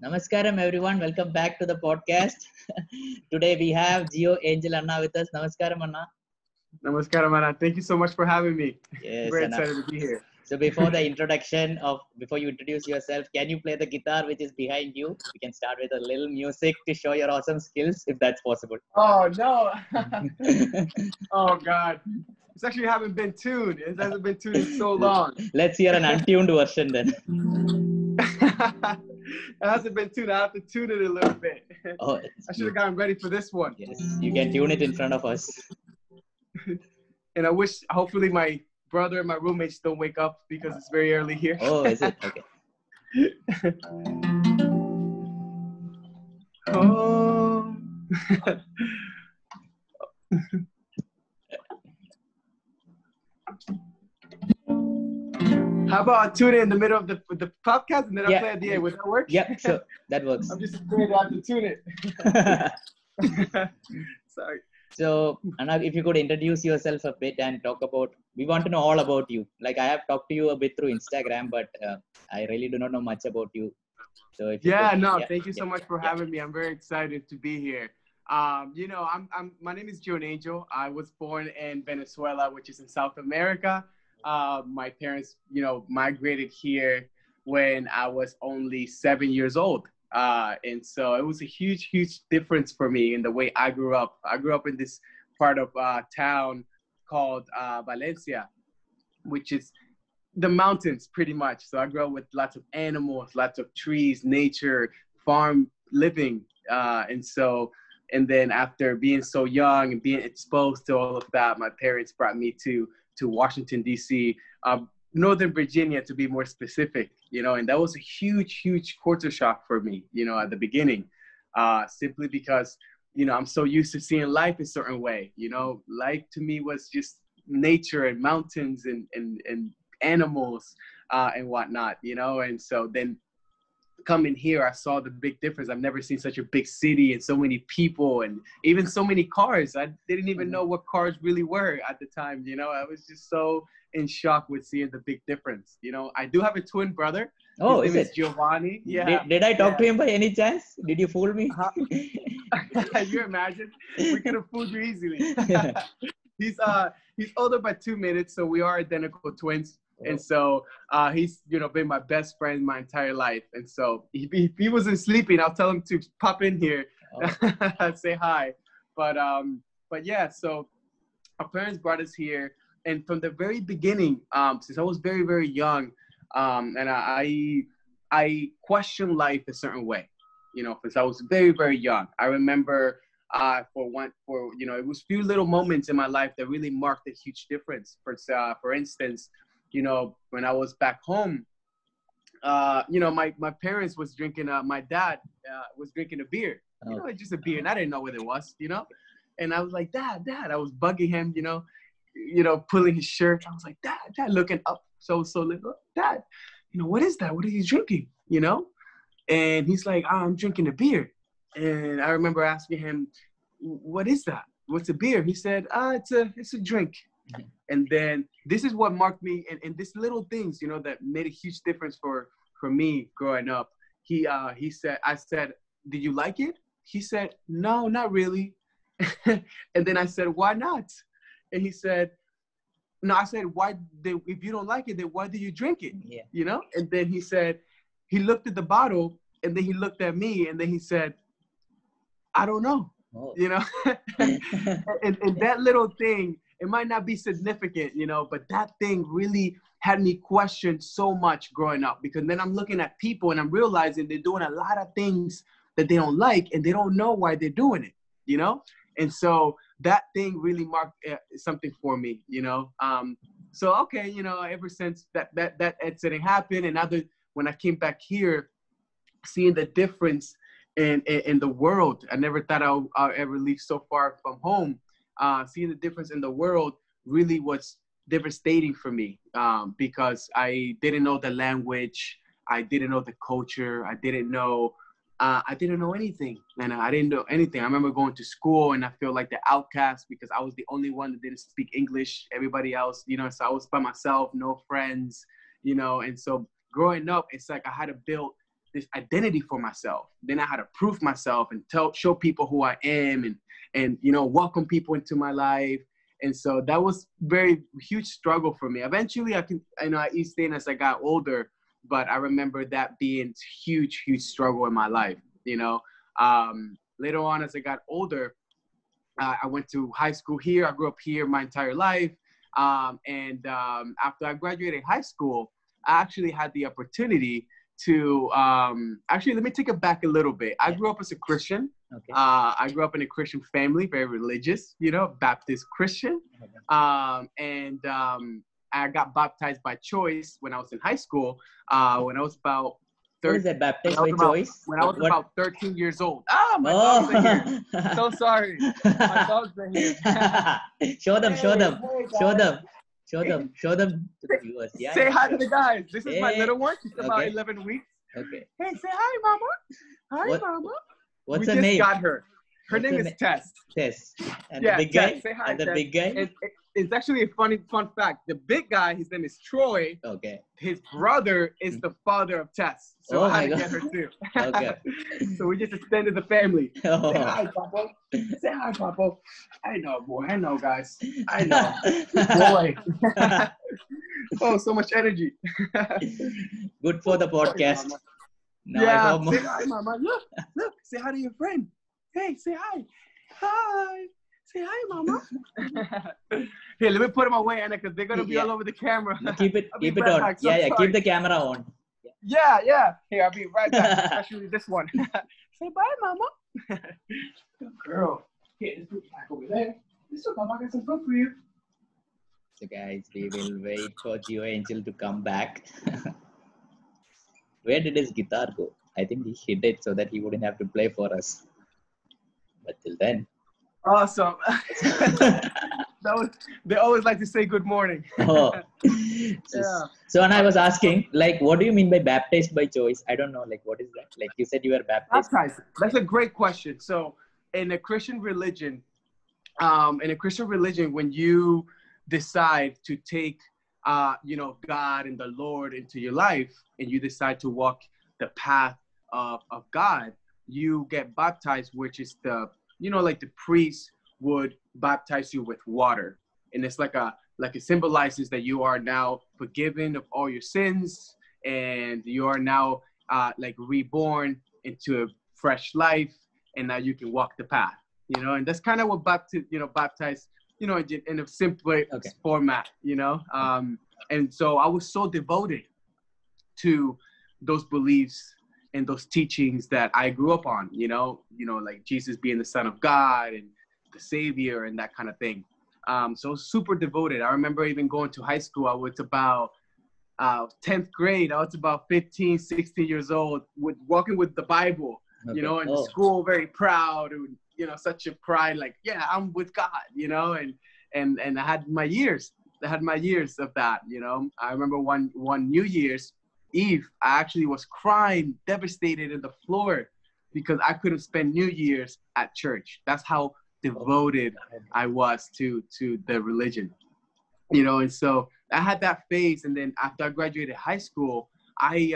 Namaskaram everyone, welcome back to the podcast. Today we have Geonangel Anna with us. Namaskaram Anna. Namaskaram, Anna. Thank you so much for having me. Yes, Very Anna. excited to be here. So before you introduce yourself, can you play the guitar which is behind you? We can start with a little music to show your awesome skills if that's possible. Oh, no. Oh, God. It's actually haven't been tuned. It hasn't been tuned in so long. Let's hear an untuned version then. It hasn't been tuned. I have to tune it a little bit. Oh, I should have gotten ready for this one. yes, you can tune it in front of us. And I wish, hopefully, my brother and my roommates don't wake up because it's very early here. Oh, is it? Okay. Oh. How about I tune it in the middle of the podcast and then I play at the end? Would that work? Yeah, sure. That works. I'm just afraid to have to tune it. Sorry. So, Anna, if you could introduce yourself a bit and talk about, we want to know all about you. Like I have talked to you a bit through Instagram, but I really do not know much about you. So if you could, thank you so much for having me. I'm very excited to be here. My name is Geonangel. I was born in Venezuela, which is in South America. My parents, migrated here when I was only 7 years old. And so it was a huge, huge difference for me in the way I grew up. I grew up in this part of town called Valencia, which is the mountains pretty much. So I grew up with lots of animals, lots of trees, nature, farm living. And then after being so young and being exposed to all of that, my parents brought me to Washington, D.C., Northern Virginia, to be more specific, and that was a huge, huge culture shock for me, at the beginning, simply because, I'm so used to seeing life a certain way. Life to me was just nature and mountains and animals and whatnot, and so then coming here, I saw the big difference. I've never seen such a big city and so many people and even so many cars. I didn't even know what cars really were at the time. I was just so in shock with seeing the big difference. I do have a twin brother. Oh, His is name it? Giovanni. Yeah. Did I talk to him by any chance? Did you fool me? You imagine? We could have fooled you easily. He's older by 2 minutes, so we are identical twins. And so he's, been my best friend my entire life. And so if he wasn't sleeping, I'll tell him to pop in here, say hi. But yeah, so our parents brought us here. And from the very beginning, since I was very, very young, and I questioned life a certain way, since I was very, very young. I remember it was a few little moments in my life that really marked a huge difference. For instance, when I was back home, my parents was drinking, my dad was drinking a beer, just a beer. And I didn't know what it was, and I was like, Dad, I was bugging him, pulling his shirt. I was like, Dad, looking up. So little, Dad, what is that? What are you drinking? And he's like, I'm drinking a beer. And I remember asking him, what is that? What's a beer? He said, it's a drink. And then this is what marked me, and these little things, that made a huge difference for me growing up. He said, I said, did you like it? He said, no, not really. And then I said, why not? And he said, no, I said, if you don't like it, then why do you drink it? Yeah. And then he said, he looked at the bottle, and then he looked at me, and then he said, I don't know. Oh. And that little thing, it might not be significant, but that thing really had me question so much growing up, because then I'm looking at people and I'm realizing they're doing a lot of things that they don't like and they don't know why they're doing it, And so that thing really marked something for me, So, okay, ever since that incident happened, and when I came back here, seeing the difference in the world, I never thought I'll ever leave so far from home. Seeing the difference in the world really was devastating for me, because I didn't know the language, I didn't know the culture, I didn't know anything, and I didn't know anything. I remember going to school and I feel like the outcast because I was the only one that didn't speak English. Everybody else, so I was by myself, no friends, and so growing up, it's like I had to build this identity for myself. Then I had to prove myself and show people who I am, and you know, welcome people into my life. And so that was very huge struggle for me. Eventually, I eased in as I got older, but I remember that being huge struggle in my life. You know, later on as I got older, I went to high school here. I grew up here my entire life. After I graduated high school, I actually had the opportunity to, actually, let me take it back a little bit. I grew up as a Christian. Okay. I grew up in a Christian family, very religious, you know, Baptist Christian. I got baptized by choice when I was in high school, when I was about What is that, baptized by choice? When I was about 13 years old. Ah, my dogs are here. So sorry. My dogs are here. Show them Hey, to the Say- viewers. Yeah. Say yeah, hi sure. to the guys. This is my Hey. little one. She's about Okay. 11 weeks. Okay. Hey, say hi, mama. Hi, What- mama. What's We her just name? got her. Her What's name her is name? Tess. Tess. And Yeah, the big Tess. guy? Say hi, And the Tess. big guy? It's actually a fun fact. The big guy, his name is Troy. Okay. His brother is the father of Tess. So Oh I my had to God. get her too. Okay. So we just extended the family. Say Oh. hi, Papa. Say hi, Papa. I know, boy. I know, guys. I know. Boy. Oh, so much energy. Good for the podcast. Mama. Now I Yeah. hope. Say hi, Mama. Look. Say hi to your friend. Hey, say hi. Hi. Say hi, Mama. Here, let me put them away, Anna, because they're gonna be Yeah. all over the camera. No, keep it I'll be right on. back. So Yeah, sorry. keep the camera on. Yeah. Here, I'll be right back. Especially this one. Say bye, Mama. Good girl. Here, this food back over there. This is Mama. I got some food for you. So guys, we will wait for Geonangel to come back. Where did his guitar go? I think he hid it so that he wouldn't have to play for us. But till then. Awesome. They always like to say good morning. Oh. Yeah. So and I was asking, like, what do you mean by baptized by choice? I don't know, like, what is that? Like you said, you were baptized. Baptized. That's a great question. So in a Christian religion, when you decide to take, God and the Lord into your life, and you decide to walk the path of God, you get baptized, which is like the priest would baptize you with water. And it's like it symbolizes that you are now forgiven of all your sins, and you are now like reborn into a fresh life, and now you can walk the path, and that's kind of what baptize, in a simpler format, and so I was so devoted to those beliefs and those teachings that I grew up on, like Jesus being the Son of God and the Savior and that kind of thing. So super devoted. I remember even going to high school. I was about 10th grade. I was about 15, 16 years old, walking with the Bible, in the school, very proud, and, such a pride, like, yeah, I'm with God, and I had my years. Of that, I remember one New Year's Eve, I actually was crying, devastated in the floor because I couldn't spend New Year's at church. That's how devoted I was to the religion, and so I had that phase. And then after I graduated high school, I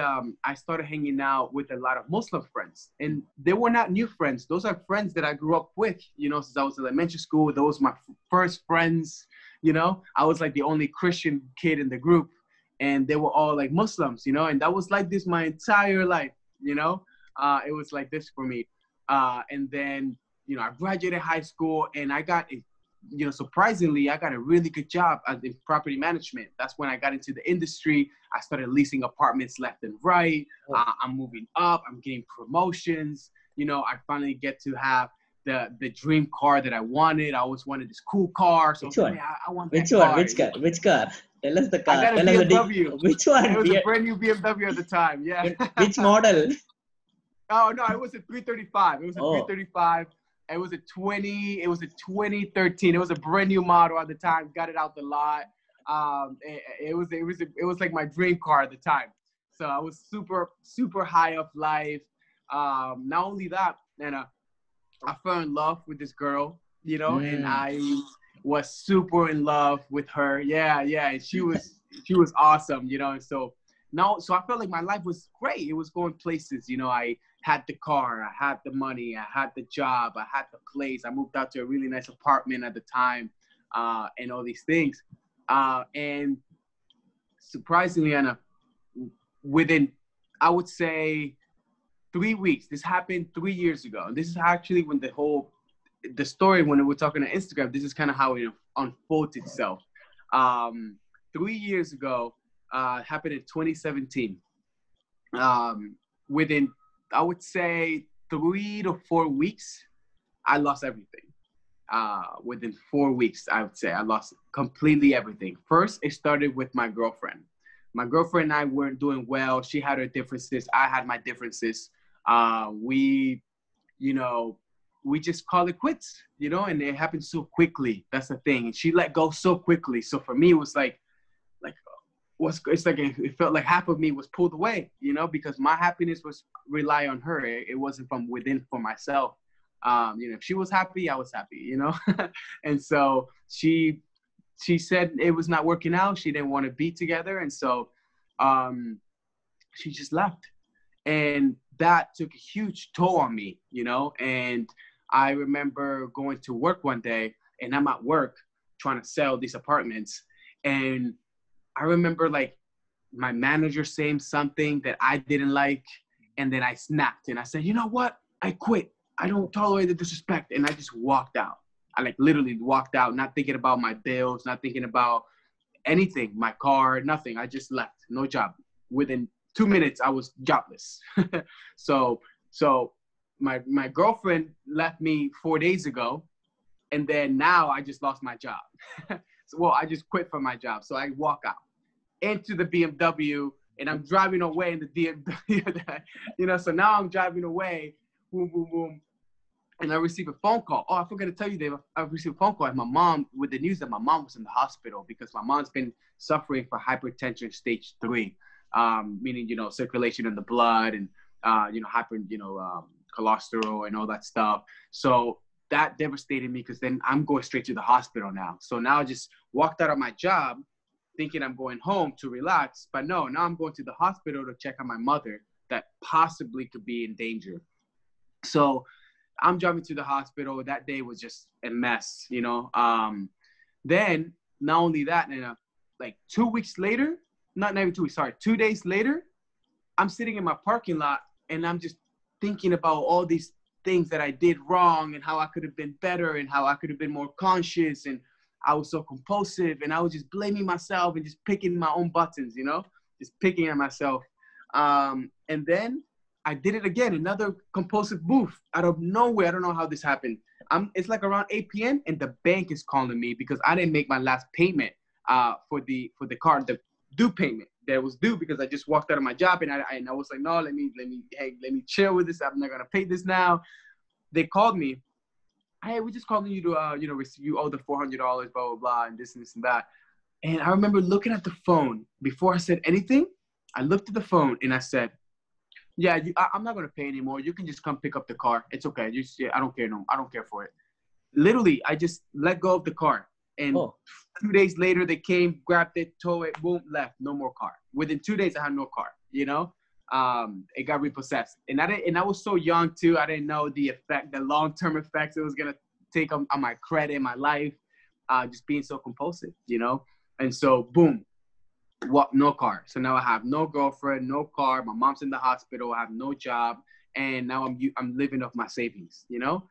started hanging out with a lot of Muslim friends, and they were not new friends. Those are friends that I grew up with, since I was in elementary school. Those were my first friends, I was like the only Christian kid in the group, and they were all like Muslims, and that was like this my entire life, it was like this for me. And then, I graduated high school, and I got, surprisingly, I got a really good job in property management. That's when I got into the industry. I started leasing apartments left and right. I'm moving up. I'm getting promotions. I finally get to have the dream car that I wanted. I always wanted this cool car. So Which one? I want Which that one? car. Which car? Tell us the car. I got a Tell us BMW. Which one? It was a brand new BMW at the time. Yeah. Which model? Oh no, it was a 335. It was a 335. It was a 2013. It was a brand new model at the time. Got it out the lot. It was like my dream car at the time. So I was super high of life. Not only that, and I fell in love with this girl, and I was super in love with her. Yeah. And she was awesome, and so, now, so I felt like my life was great. It was going places. You know, I had the car, I had the money, I had the job, I had the place. I moved out to a really nice apartment at the time, and all these things. And surprisingly, Anna, within, I would say, 3 weeks, this happened 3 years ago. And this is actually when the story, when we're talking on Instagram, this is kind of how it unfolds itself. 3 years ago, happened in 2017. Within, I would say, 3 to 4 weeks, I lost everything. Within 4 weeks, I would say I lost completely everything. First, it started with my girlfriend. My girlfriend and I weren't doing well. She had her differences. I had my differences. We, you know, we just call it quits, you know, and it happened so quickly. That's the thing. And she let go so quickly. So for me, it was like, it felt like half of me was pulled away, you know, because my happiness was rely on her. It wasn't from within for myself. You know, if she was happy, I was happy, you know. And so she said it was not working out. She didn't want to be together. And so she just left. And that took a huge toll on me, you know. And I remember going to work one day, and I'm at work trying to sell these apartments. And I remember like my manager saying something that I didn't like. And then I snapped and I said, you know what? I quit. I don't tolerate the disrespect. And I just walked out. I like literally walked out, not thinking about my bills, not thinking about anything, my car, nothing. I just left, no job. Within 2 minutes, I was jobless. So my girlfriend left me 4 days ago. And then now I just lost my job. So, I just quit from my job. So I walk out into the BMW and I'm driving away in the BMW. You know, so now I'm driving away, boom, boom, boom. And I received a phone call. Oh, I forgot to tell you, Dave. I received a phone call and my mom, with the news that my mom was in the hospital because my mom's been suffering from hypertension stage 3, meaning, you know, circulation in the blood and, you know, cholesterol and all that stuff. So that devastated me because then I'm going straight to the hospital now. So now I just walked out of my job thinking I'm going home to relax. But no, now I'm going to the hospital to check on my mother that possibly could be in danger. So I'm driving to the hospital. That day was just a mess, you know. Then not only that, and like 2 weeks later, not even 2 weeks, sorry, 2 days later, I'm sitting in my parking lot and I'm just thinking about all these things that I did wrong and how I could have been better and how I could have been more conscious. And I was so compulsive and I was just blaming myself and just picking my own buttons, you know, just picking at myself. And then I did it again, another compulsive move out of nowhere. I don't know how this happened. It's like around 8 p.m. and the bank is calling me because I didn't make my last payment for the car, the due payment that was due because I just walked out of my job and I was like, no, let me chill with this. I'm not gonna pay this now. They called me. Hey, we're just calling you to you owe the $400, blah blah blah, and this and this and that. And I remember looking at the phone before I said anything. I looked at the phone and I said, yeah, I'm not gonna pay anymore. You can just come pick up the car. It's okay. I don't care. No, I don't care for it. Literally, I just let go of the car. And 2 days later, they came, grabbed it, towed it, boom, left. No more car. Within 2 days, I had no car. You know, it got repossessed. And I was so young too. I didn't know the long-term effects it was gonna take on my credit, my life, just being so compulsive. You know, and so boom. No car. So now I have no girlfriend, no car. My mom's in the hospital. I have no job, and now I'm living off my savings. You know,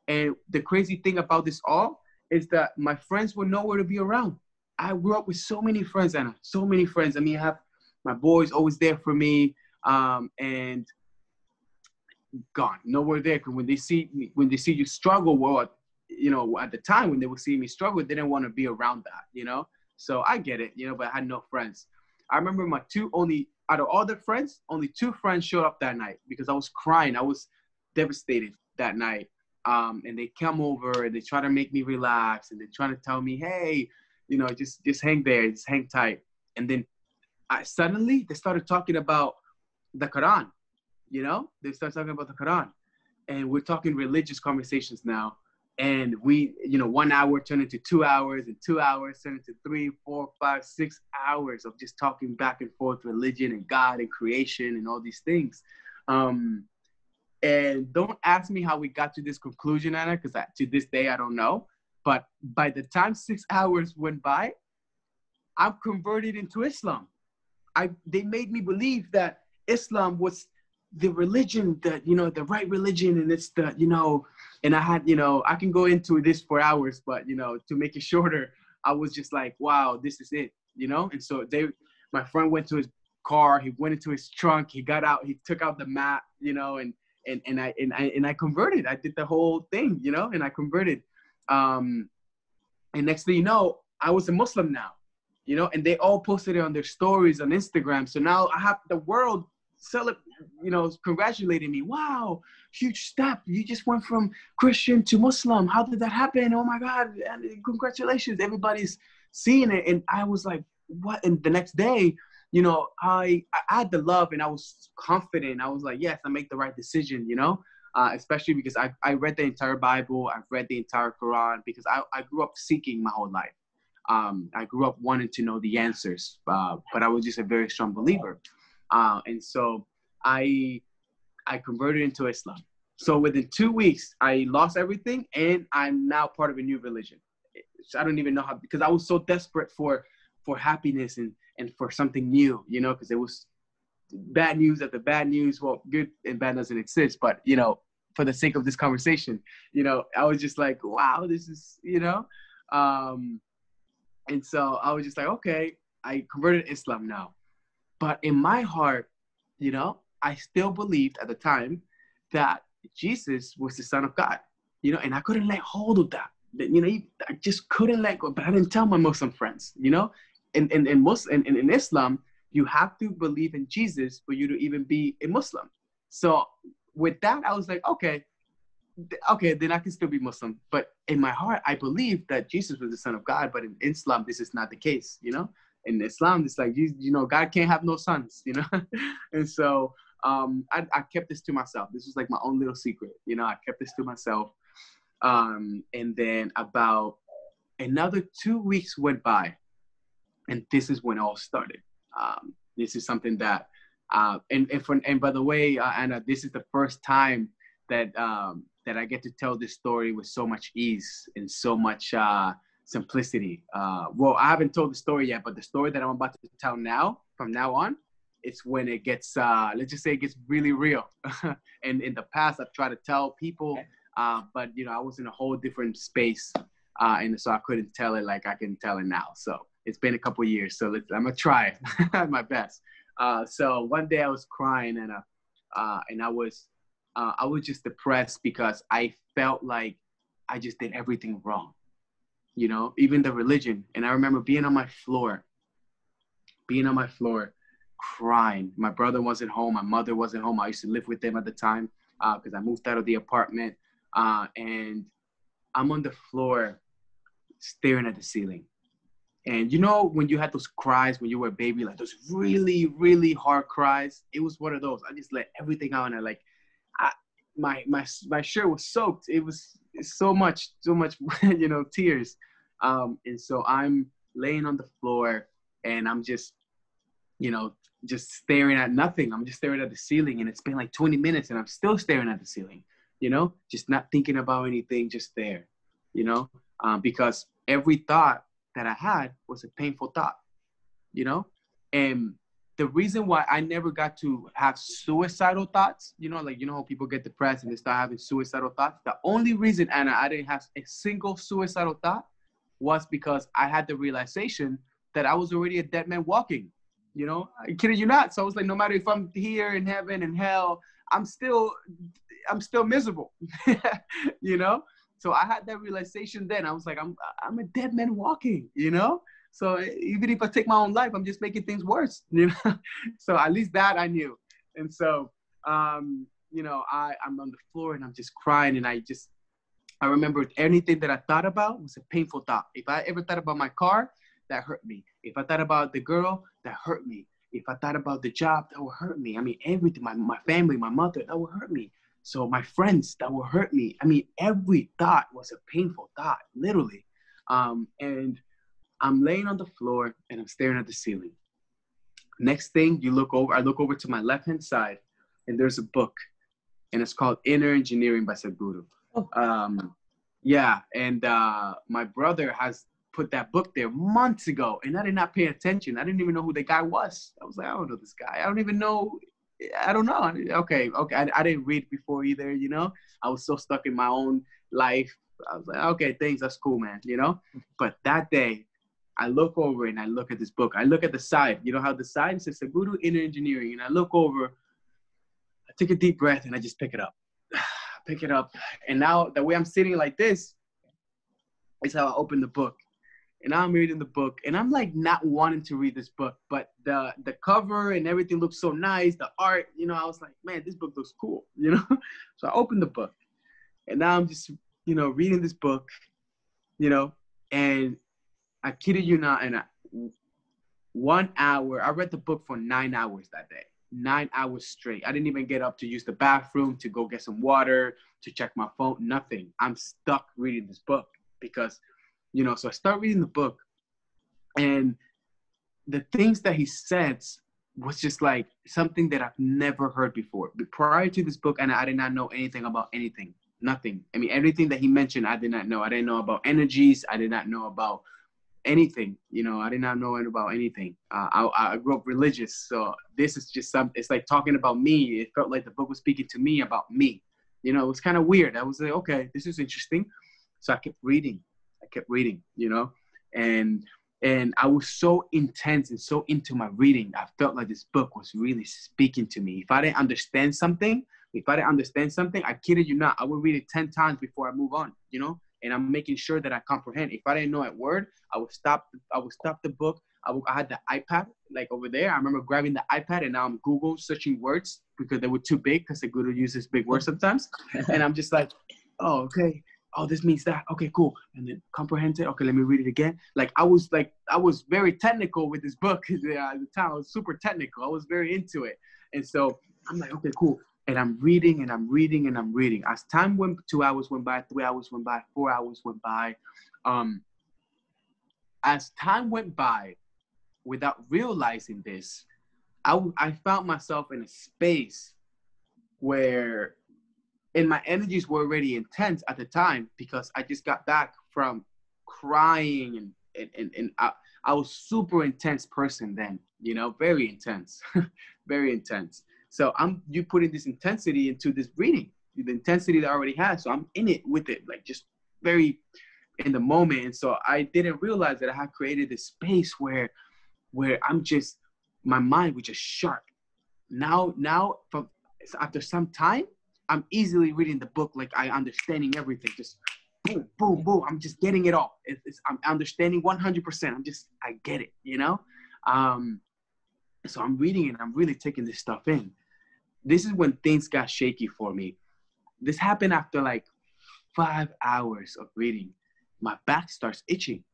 and the crazy thing about this all is that my friends were nowhere to be around. I grew up with so many friends, Anna. So many friends. I mean, I have my boys always there for me, and gone, nowhere there. Because when they see you struggle, well, you know, at the time when they would see me struggle, they didn't want to be around that. You know. So I get it, you know, but I had no friends. I remember out of all the friends, only 2 friends showed up that night because I was crying. I was devastated that night. And they come over and they try to make me relax and they try to tell me, hey, you know, just hang there, just hang tight. And then suddenly they started talking about the Quran, you know, they started talking about the Quran. And we're talking religious conversations now. And we, 1 hour turned into 2 hours, and 2 hours turned into 3, 4, 5, 6 hours of just talking back and forth, religion and God and creation and all these things. And don't ask me how we got to this conclusion, Anna, because to this day, I don't know. But by the time 6 hours went by, I'm converted into Islam. They made me believe that Islam was the religion, that, the right religion, and it's the, and I had, I can go into this for hours, but, to make it shorter, I was just like, wow, this is it, And so my friend went to his car, he went into his trunk, he got out, he took out the map, and I converted. I did the whole thing, and I converted. And next thing you know, I was a Muslim now, and they all posted it on their stories on Instagram. So now I have the world congratulating me. Wow, huge step. You just went from Christian to Muslim. How did that happen? Oh my God, congratulations. Everybody's seeing it. And I was like, what? And the next day, I had the love, and I was confident. I was like, yes, I make the right decision, especially because I read the entire Bible. I've read the entire Quran, because I grew up seeking my whole life. I grew up wanting to know the answers, but I was just a very strong believer. And so I converted into Islam. So within 2 weeks, I lost everything, and I'm now part of a new religion. I don't even know how, because I was so desperate for happiness and for something new, because it was bad news after bad news. Well, good and bad doesn't exist, but, for the sake of this conversation, I was just like, wow, this is, and so I was just like, okay, I converted to Islam now. But in my heart, I still believed at the time that Jesus was the Son of God, and I couldn't let hold of that. I just couldn't let go. But I didn't tell my Muslim friends, in Islam, you have to believe in Jesus for you to even be a Muslim. So with that, I was like, okay, then I can still be Muslim. But in my heart, I believed that Jesus was the Son of God. But in Islam, this is not the case, In Islam, it's like, God can't have no sons, And so I kept this to myself. This was like my own little secret, I kept this to myself. And then about another 2 weeks went by, and this is when it all started. This is something that, and by the way, Anna, this is the first time that I get to tell this story with so much ease and so much simplicity. Well, I haven't told the story yet, but the story that I'm about to tell now, from now on, it's when it gets, let's just say it gets really real. And in the past, I've tried to tell people, but I was in a whole different space, and so I couldn't tell it like I can tell it now. So it's been a couple of years, so I'm gonna try my best. So one day I was crying, and I was just depressed because I felt like I just did everything wrong. Even the religion. And I remember being on my floor, crying. My brother wasn't home. My mother wasn't home. I used to live with them at the time because I moved out of the apartment. And I'm on the floor staring at the ceiling. And when you had those cries when you were a baby, like those really, really hard cries, it was one of those. I just let everything out, and my shirt was soaked. It's so much, tears. And so I'm laying on the floor, and I'm just, just staring at nothing. I'm just staring at the ceiling, and it's been like 20 minutes, and I'm still staring at the ceiling, just not thinking about anything, just there, because every thought that I had was a painful thought, and the reason why I never got to have suicidal thoughts, how people get depressed and they start having suicidal thoughts. The only reason, Anna, I didn't have a single suicidal thought was because I had the realization that I was already a dead man walking, I kid you not. So I was like, no matter if I'm here in heaven and hell, I'm still miserable, So I had that realization then. I was like, I'm a dead man walking, So even if I take my own life, I'm just making things worse, So at least that I knew. And so, I'm on the floor, and I'm just crying. And I remember anything that I thought about was a painful thought. If I ever thought about my car, that hurt me. If I thought about the girl, that hurt me. If I thought about the job, that would hurt me. I mean, everything, my family, my mother, that would hurt me. So my friends that will hurt me, I mean, every thought was a painful thought, literally. And I'm laying on the floor and I'm staring at the ceiling. Next thing I look over to my left-hand side and there's a book and it's called Inner Engineering by Sabu. Yeah, and my brother has put that book there months ago, and I did not pay attention. I didn't even know who the guy was. I was like, I don't know this guy. I don't even know. I don't know. Okay. I didn't read before either, you know. I was so stuck in my own life. I was like, okay, thanks. That's cool, man, you know. But that day, I look over and I look at this book. I look at the side. You know how the side says Sabu Inner Engineering, and I look over. I take a deep breath and I just pick it up. Pick it up. And now the way I'm sitting like this is how I open the book. And now I'm reading the book. And I'm like not wanting to read this book. But the cover and everything looks so nice. The art, you know, I was like, man, this book looks cool, you know? So I opened the book. And now I'm just, you know, reading this book, you know. And I kidded you not. And 1 hour, I read the book for 9 hours that day. 9 hours straight. I didn't even get up to use the bathroom, to go get some water, to check my phone, nothing. I'm stuck reading this book because, you know, so I start reading the book and the things that he says was just like something that I've never heard before. But prior to this book, and I did not know anything about anything, nothing. I mean, everything that he mentioned, I did not know. I didn't know about energies. I did not know about anything, you know. I did not know about anything. I grew up religious, so this is just something. It's like talking about me. It felt like the book was speaking to me about me. You know, it was kind of weird. I was like, okay, this is interesting. So I kept reading, you know, and I was so intense and so into my reading. I felt like this book was really speaking to me. If I didn't understand something, I kidded you not, I would read it 10 times before I move on, you know. And I'm making sure that I comprehend. If I didn't know a word, I would stop the book. I had the iPad like over there. I remember grabbing the iPad and now I'm Google searching words because they were too big because the Google uses big words sometimes. And I'm just like, oh, okay. Oh, this means that. Okay, cool. And then comprehend it. Okay, let me read it again. Like I was very technical with this book. At the time, I was super technical. I was very into it. And so I'm like, okay, cool. And I'm reading and I'm reading and I'm reading. As time went, 2 hours went by, 3 hours went by, 4 hours went by. As time went by, without realizing this, I found myself in a space where, and my energies were already intense at the time because I just got back from crying and I was super intense person then, you know, very intense, very intense. So you putting this intensity into this reading, the intensity that I already had. So I'm in it with it, like just very in the moment. And so I didn't realize that I had created this space where I'm just, my mind was just sharp. Now from after some time, I'm easily reading the book, like I understanding everything, just boom, boom, boom. I'm just getting it all. I'm understanding 100%. I get it, you know? So I'm reading and I'm really taking this stuff in. This is when things got shaky for me. This happened after like 5 hours of reading. My back starts itching.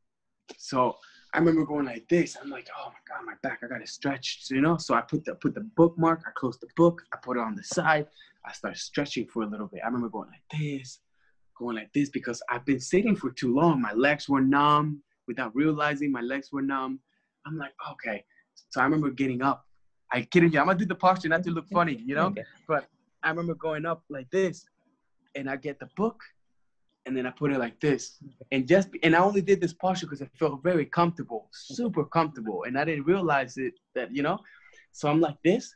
So I remember going like this. I'm like, oh my God, my back, I got to stretch, you know? So I put the bookmark, I closed the book, I put it on the side. I started stretching for a little bit. I remember going like this because I've been sitting for too long. My legs were numb. Without realizing, my legs were numb. I'm like, okay. So I remember getting up. I kidding you. I'm gonna do the posture not to look funny, you know? Okay. But I remember going up like this, and I get the book, and then I put it like this. And I only did this posture because it felt very comfortable, super comfortable. And I didn't realize it that, you know? So I'm like this,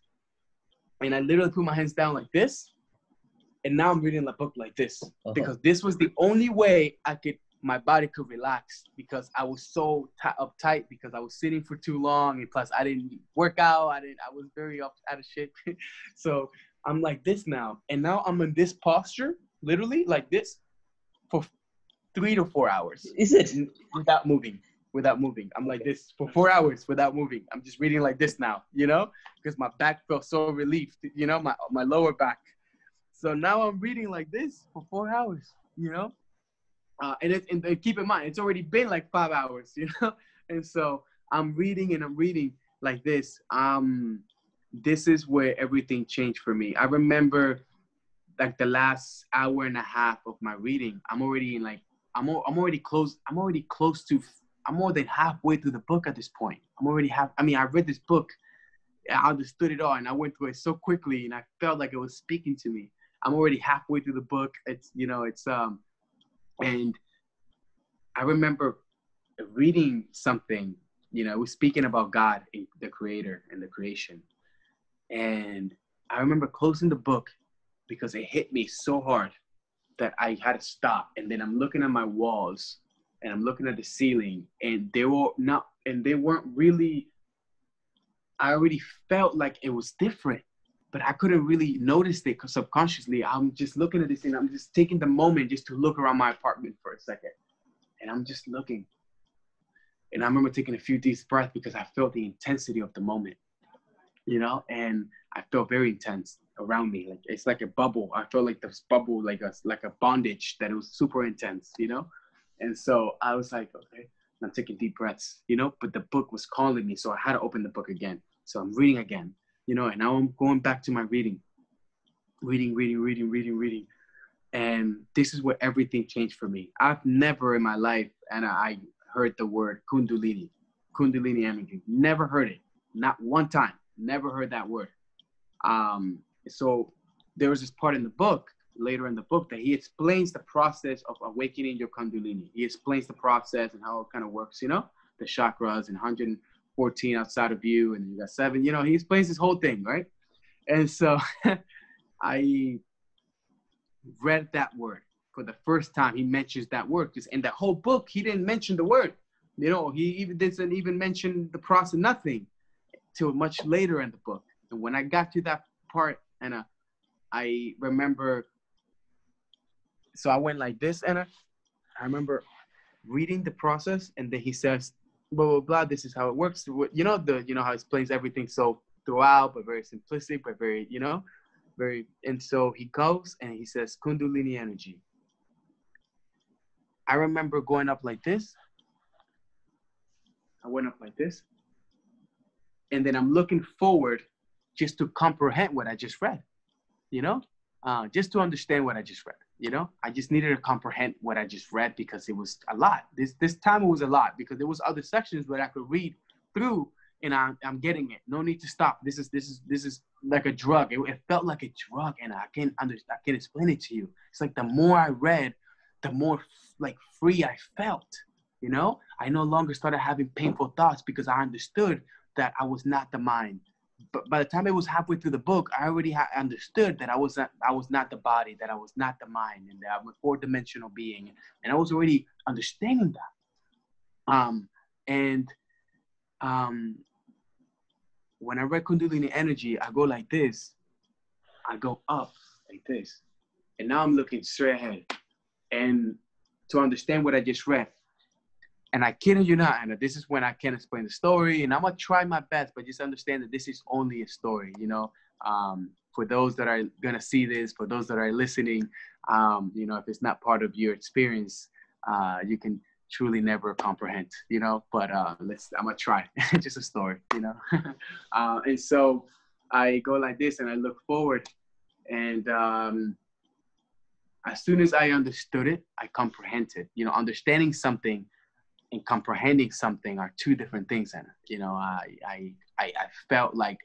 and I literally put my hands down like this. And now I'm reading the book like this because this was the only way my body could relax because I was so uptight because I was sitting for too long. And plus I didn't work out. I was very out of shape. So I'm like this now. And now I'm in this posture, literally like this for 3 to 4 hours. Is it? Without moving. I'm like this for 4 hours without moving. I'm just reading like this now, you know, because my back felt so relieved, you know, my lower back. So now I'm reading like this for 4 hours, you know? And keep in mind, it's already been like 5 hours, you know? And so I'm reading and I'm reading like this. This is where everything changed for me. I remember like the last hour and a half of my reading, I'm already in like, I'm already close. I'm already close to, I'm more than halfway through the book at this point. I read this book, I understood it all, and I went through it so quickly, and I felt like it was speaking to me. I'm already halfway through the book. It's, and I remember reading something, it was speaking about God, the creator and the creation. And I remember closing the book because it hit me so hard that I had to stop. And then I'm looking at my walls and I'm looking at the ceiling, and they weren't really, I already felt like it was different, but I couldn't really notice it because subconsciously I'm just looking at this and I'm just taking the moment just to look around my apartment for a second. And I'm just looking. And I remember taking a few deep breaths because I felt the intensity of the moment, and I felt very intense around me. Like, it's like a bubble. I felt like this bubble, like a bondage that it was super intense, And so I was like, okay, I'm taking deep breaths, but the book was calling me. So I had to open the book again. So I'm reading again, and now I'm going back to my reading. And this is where everything changed for me. I've never in my life, and I heard the word Kundalini energy. Never heard it. Not one time. Never heard that word. So there was this part in the book, later in the book, that he explains the process of awakening your Kundalini. He explains the process and how it kind of works, the chakras and 114 outside of you, and you got 7, he explains this whole thing, right? And so I read that word for the first time. He mentions that word, because in the whole book, he didn't mention the word. He even didn't even mention the process, nothing, till much later in the book. And when I got to that part, and I remember, so I went like this, and I remember reading the process, and then he says, blah, blah, blah, this is how it works. How he explains everything so throughout, but very simplistic, but very, very, and so he goes and he says, Kundalini energy. I remember going up like this. I went up like this. And then I'm looking forward just to comprehend what I just read, just to understand what I just read, I just needed to comprehend what I just read because it was a lot. This time it was a lot because there was other sections where I could read through and I'm getting it. No need to stop. This is like a drug. It felt like a drug, and I can't explain it to you. It's like the more I read, the more like free I felt, I no longer started having painful thoughts because I understood that I was not the mind. But by the time it was halfway through the book, I already understood that I was not the body, that I was not the mind, and that I'm a 4-dimensional being, and I was already understanding that. When I read Kundalini energy, I go like this, I go up like this, and now I'm looking straight ahead, and to understand what I just read. And I kid you not, Anna, this is when I can explain the story, and I'm going to try my best, but just understand that this is only a story, for those that are going to see this, for those that are listening, if it's not part of your experience, you can truly never comprehend, but I'm going to try. Just a story, and so I go like this and I look forward, and as soon as I understood it, I comprehended, understanding something and comprehending something are two different things. And, I felt like,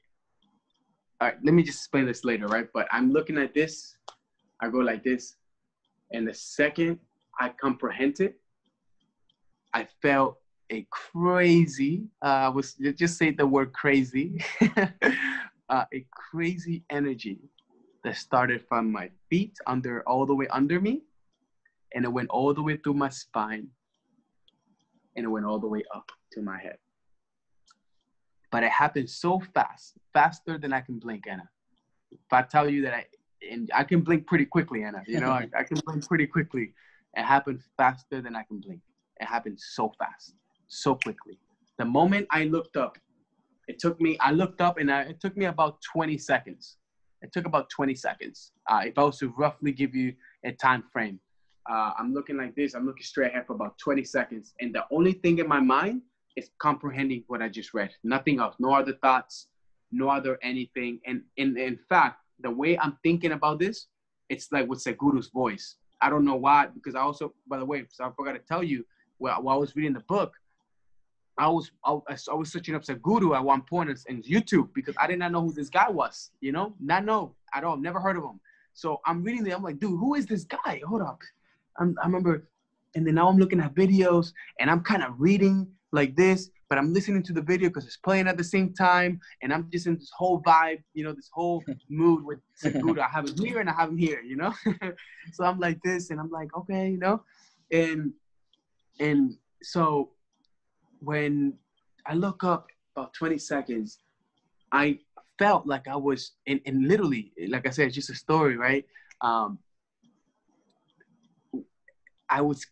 all right, let me just explain this later, right? But I'm looking at this, I go like this. And the second I comprehended, I felt a crazy, just say the word crazy, a crazy energy that started from my feet all the way under me. And it went all the way through my spine. And it went all the way up to my head. But it happened so fast, faster than I can blink, Anna. If I tell you that I can blink pretty quickly, Anna, I can blink pretty quickly. It happened faster than I can blink. It happened so fast, so quickly. The moment I looked up, it took me about 20 seconds. It took about 20 seconds. If I was to roughly give you a time frame, I'm looking like this. I'm looking straight ahead for about 20 seconds. And the only thing in my mind is comprehending what I just read. Nothing else. No other thoughts. No other anything. And in fact, the way I'm thinking about this it's like with Seguru's voice. I don't know why, because I also, by the way, so I forgot to tell you, while I was reading the book, I was searching up Saguru at one point in YouTube because I did not know who this guy was, not know at all, never heard of him. So I'm reading it, I'm like, dude, who is this guy? Hold up. I remember, and then now I'm looking at videos and I'm kind of reading like this, but I'm listening to the video because it's playing at the same time, and I'm just in this whole vibe, this whole mood with Saguru. I have him here and I have him here, So I'm like this, and I'm like, okay, and so when I look up about 20 seconds, I felt like I was, and literally, like I said, it's just a story, right? I was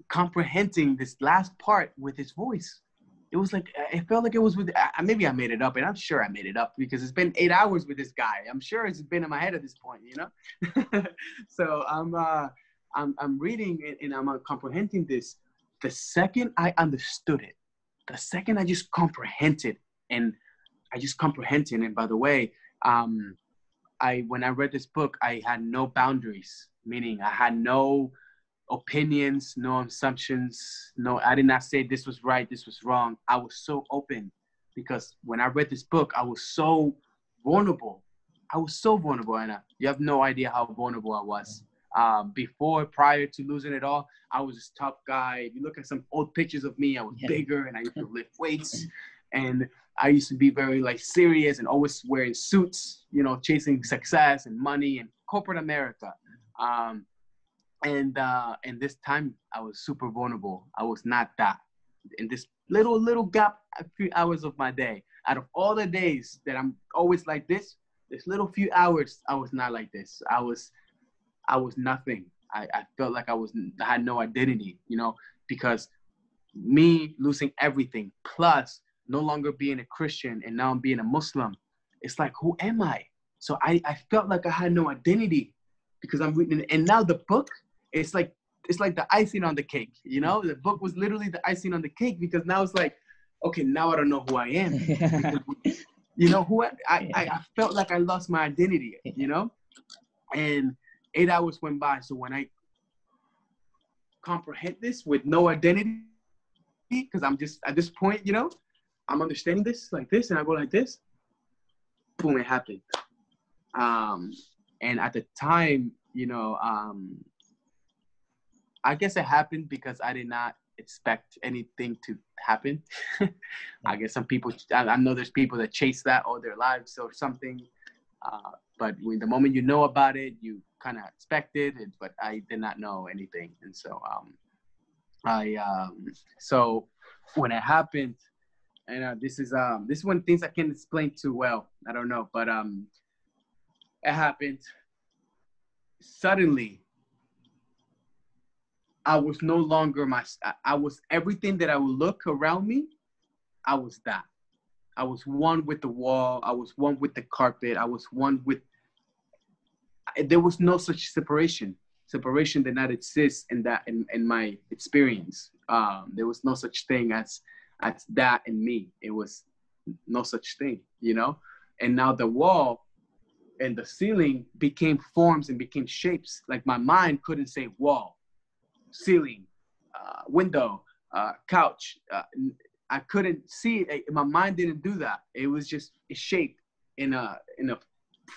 comprehending this last part with his voice. It was like, it felt like it was with, maybe I made it up, and I'm sure I made it up because it's been 8 hours with this guy. I'm sure it's been in my head at this point, So I'm reading and I'm comprehending this. The second I understood it, the second I just comprehended, and by the way, when I read this book, I had no boundaries, meaning I had no opinions, no assumptions, I did not say this was right, this was wrong. I was so open because when I read this book, I was so vulnerable. Anna. You have no idea how vulnerable I was. Prior to losing it all, I was this tough guy. If you look at some old pictures of me, I was bigger and I used to lift weights. And I used to be very serious and always wearing suits, chasing success and money and corporate America. And this time I was super vulnerable. I was not that. In this little gap, a few hours of my day, out of all the days that I'm always like this little few hours, I was not like this. I was nothing. I felt like I had no identity, because me losing everything, plus no longer being a Christian and now I'm being a Muslim. It's like, who am I? So I felt like I had no identity because I'm reading, and now the book, it's like the icing on the cake, The book was literally the icing on the cake because now it's like, okay, now I don't know who I am. Because, I felt like I lost my identity, And 8 hours went by. So when I comprehend this with no identity, because I'm just at this point, I'm understanding this like this, and I go like this. Boom, it happened. And at the time, I guess it happened because I did not expect anything to happen. I guess some people, I know there's people that chase that all their lives or something. But when the moment you know about it, you kind of expected it, but I did not know anything. And so so when it happened, and this is one things I can't explain too well. I don't know, but it happened. Suddenly, I was no longer I was everything that I would look around me. I was that. I was one with the wall. I was one with the carpet. I was one with, there was no such separation. Separation did not exist in my experience. There was no such thing as that in me. It was no such thing, And now the wall and the ceiling became forms and became shapes. Like my mind couldn't say wall, ceiling, window, couch. I couldn't see it. My mind didn't do that. It was just a shape in a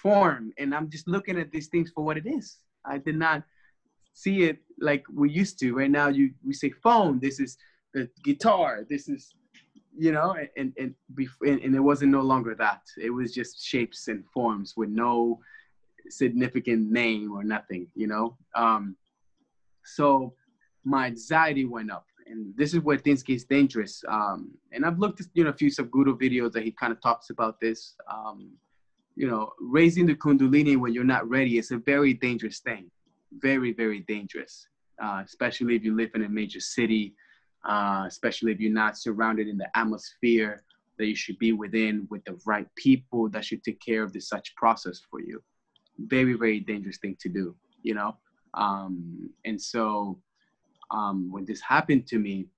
form, and I'm just looking at these things for what it is. I did not see it like we used to. Right now, we say phone. This is the guitar. This is, and it wasn't no longer that. It was just shapes and forms with no significant name or nothing. So my anxiety went up. And this is where things get dangerous. And I've looked at, a few Sadhguru videos that he kind of talks about this. Raising the Kundalini when you're not ready is a very dangerous thing. Very, very dangerous. Especially if you live in a major city. Especially if you're not surrounded in the atmosphere that you should be within with the right people that should take care of such process for you. Very, very dangerous thing to do, And so, when this happened to me,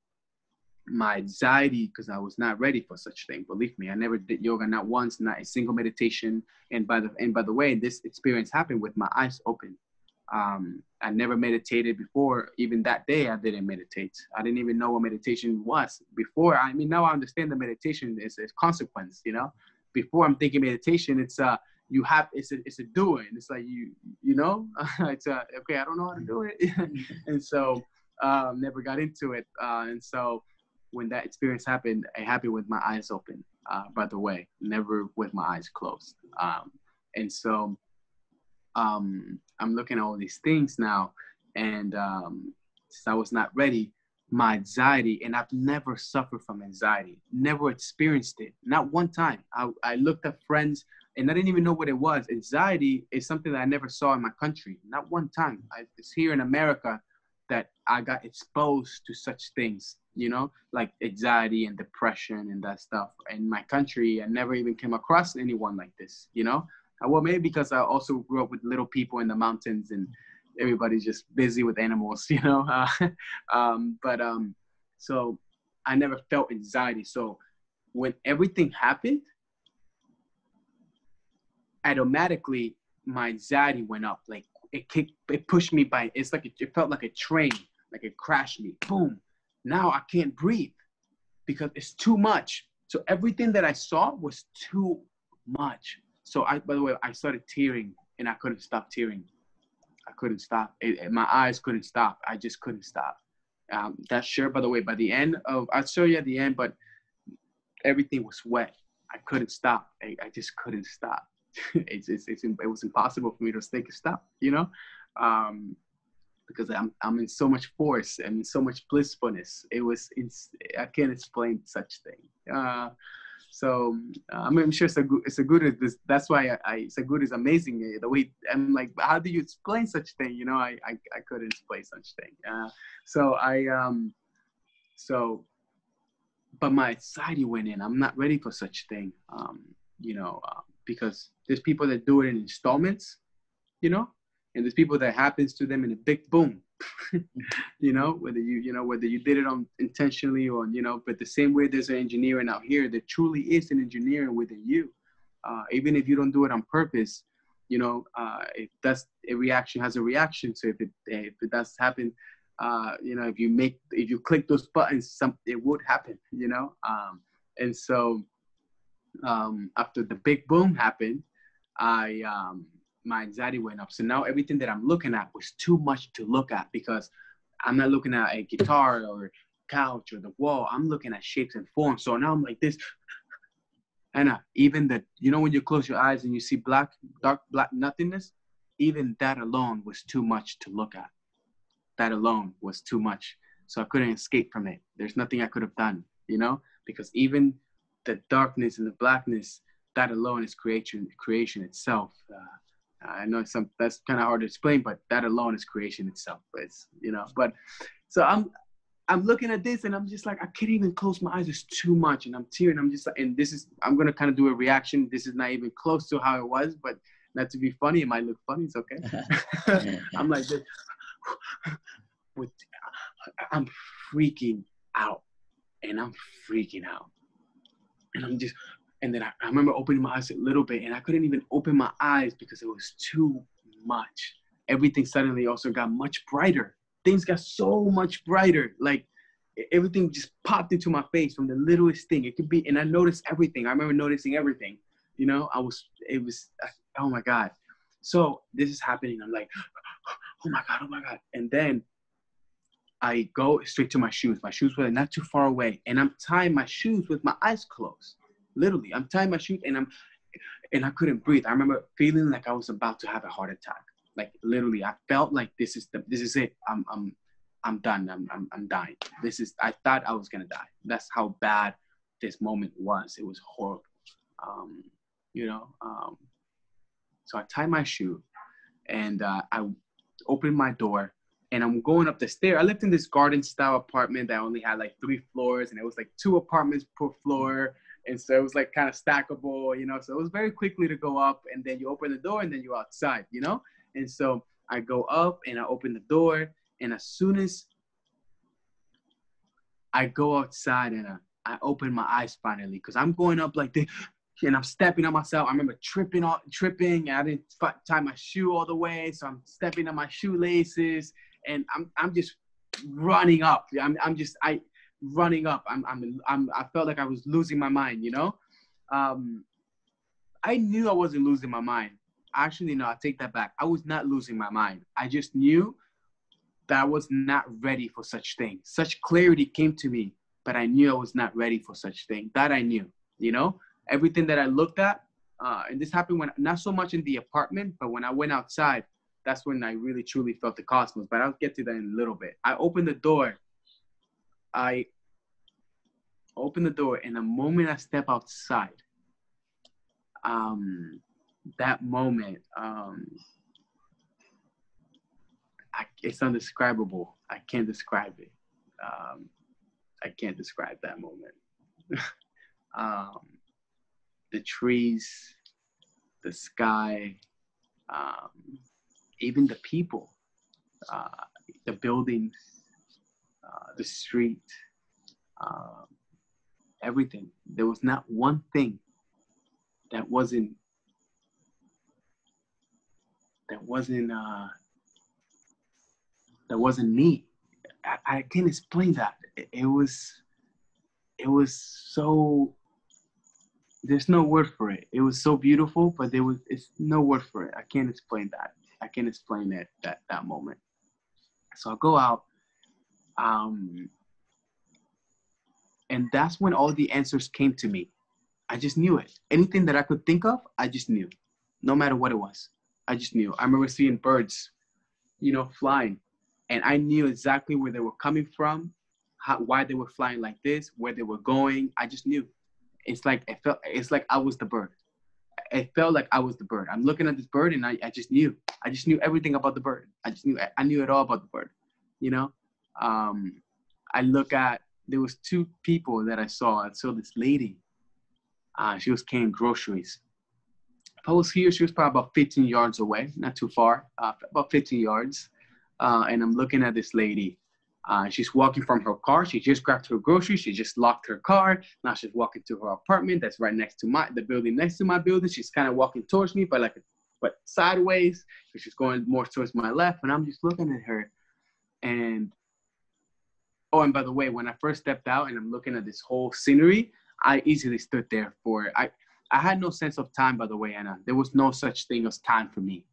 my anxiety, because I was not ready for such thing. Believe me, I never did yoga, not once, not a single meditation. And by the way, this experience happened with my eyes open. I never meditated before. Even that day, I didn't meditate. I didn't even know what meditation was before. I mean, now I understand the meditation is a consequence, you know. Before I'm thinking meditation, it's it's a doing. It's like you know, it's okay. I don't know how to do it, and so never got into it. And so when that experience happened, it happened with my eyes open. By the way, never with my eyes closed. And so I'm looking at all these things now, and since I was not ready, my anxiety, and I've never suffered from anxiety, never experienced it, not one time. I looked at friends, and I didn't even know what it was. Anxiety is something that I never saw in my country, not one time. It's here in America that I got exposed to such things, you know, like anxiety and depression and that stuff. In my country, I never even came across anyone like this, you know. Well, maybe because I also grew up with little people in the mountains and everybody's just busy with animals, you know. So I never felt anxiety. So when everything happened, automatically my anxiety went up. Like it pushed me by. It's like it felt like a train, like it crashed me. Boom. Now I can't breathe because it's too much. So everything that I saw was too much. So by the way, I started tearing and I couldn't stop tearing. I couldn't stop. My eyes couldn't stop. I just couldn't stop. That shirt, by the way, by the end of, I'll show you at the end, but everything was wet. I couldn't stop. I just couldn't stop. It was impossible for me to take a stop, you know, because I'm in so much force and in so much blissfulness. I can't explain such thing. I'm sure Sagu is this. That's why Sagu is amazing. The way I'm like, how do you explain such thing? You know, I couldn't explain such thing. But my anxiety went in. I'm not ready for such thing. You know, because there's people that do it in installments, you know, and there's people that happens to them in a big boom. You know, whether you did it intentionally or, you know, but the same way there's an engineering out here, there truly is an engineering within you. Even if you don't do it on purpose, you know, if that's a reaction has a reaction. So if it does happen, you know, if you click those buttons, it would happen, you know. And so after the big boom happened, my anxiety went up. So now everything that I'm looking at was too much to look at, because I'm not looking at a guitar or couch or the wall. I'm looking at shapes and forms. So now I'm like this. And even you know, when you close your eyes and you see dark black nothingness, even that alone was too much to look at. That alone was too much. So I couldn't escape from it. There's nothing I could have done, you know, because even the darkness and the blackness, that alone is creation itself. I know that's kind of hard to explain, but that alone is creation itself. It's, you know, but so I'm looking at this and I'm just like, I can't even close my eyes. It's too much. And I'm tearing. I'm just like, and I'm going to kind of do a reaction. This is not even close to how it was, but not to be funny. It might look funny. It's okay. I'm like this. I'm freaking out, and I'm freaking out. And then I remember opening my eyes a little bit, and I couldn't even open my eyes because it was too much. Everything suddenly also got much brighter. Things got so much brighter. Like everything just popped into my face from the littlest thing. It could be, and I noticed everything. I remember noticing everything. You know, oh my God. So this is happening. I'm like, oh my God. And then I go straight to my shoes. My shoes were not too far away, and I'm tying my shoes with my eyes closed. Literally, I'm tying my shoes, and I couldn't breathe. I remember feeling like I was about to have a heart attack. Like literally, I felt like this is it. I'm done. I'm dying. I thought I was gonna die. That's how bad this moment was. It was horrible. You know. So I tied my shoe, and I opened my door. And I'm going up the stair. I lived in this garden-style apartment that only had like 3 floors, and it was like 2 apartments per floor. And so it was like kind of stackable, you know. So it was very quickly to go up, and then you open the door, and then you're outside, you know. And so I go up, and I open the door, and as soon as I go outside, and I open my eyes finally, because I'm going up like this, and I'm stepping on myself. I remember tripping, and I didn't tie my shoe all the way, so I'm stepping on my shoelaces, and I'm just running up. I running up. I felt like I was losing my mind, you know. I knew I wasn't losing my mind. Actually, no, I take that back. I was not losing my mind. I just knew that I was not ready for such thing. Such clarity came to me, but I knew I was not ready for such thing. That I knew, you know. Everything that I looked at, and this happened when, not so much in the apartment, but when I went outside, that's when I really truly felt the cosmos. But I'll get to that in a little bit. I opened the door, and the moment I step outside, that moment, it's indescribable. I can't describe it. I can't describe that moment. The trees, the sky, even the people, the buildings, the street, everything. There was not one thing that wasn't me. I can't explain that. It was so, there's no word for it. It was so beautiful, but it's no word for it. I can't explain that. I can't explain that moment. So I go out, and that's when all the answers came to me. I just knew it. Anything that I could think of, I just knew. No matter what it was, I just knew. I remember seeing birds, you know, flying, and I knew exactly where they were coming from, why they were flying like this, where they were going. I just knew. It's like I was the bird. It felt like I was the bird. I'm looking at this bird, and I just knew. I just knew everything about the bird. I knew it all about the bird, you know. There was two people that I saw. I saw this lady. She was carrying groceries. If I was here, she was probably about 15 yards away, not too far, about 15 yards. And I'm looking at this lady. She's walking from her car. She just grabbed her groceries. She just locked her car. Now she's walking to her apartment that's right next to the building next to my building. She's kind of walking towards me, but sideways. So she's going more towards my left, and I'm just looking at her. And by the way, when I first stepped out and I'm looking at this whole scenery, I easily stood there I had no sense of time, by the way, Anna. There was no such thing as time for me.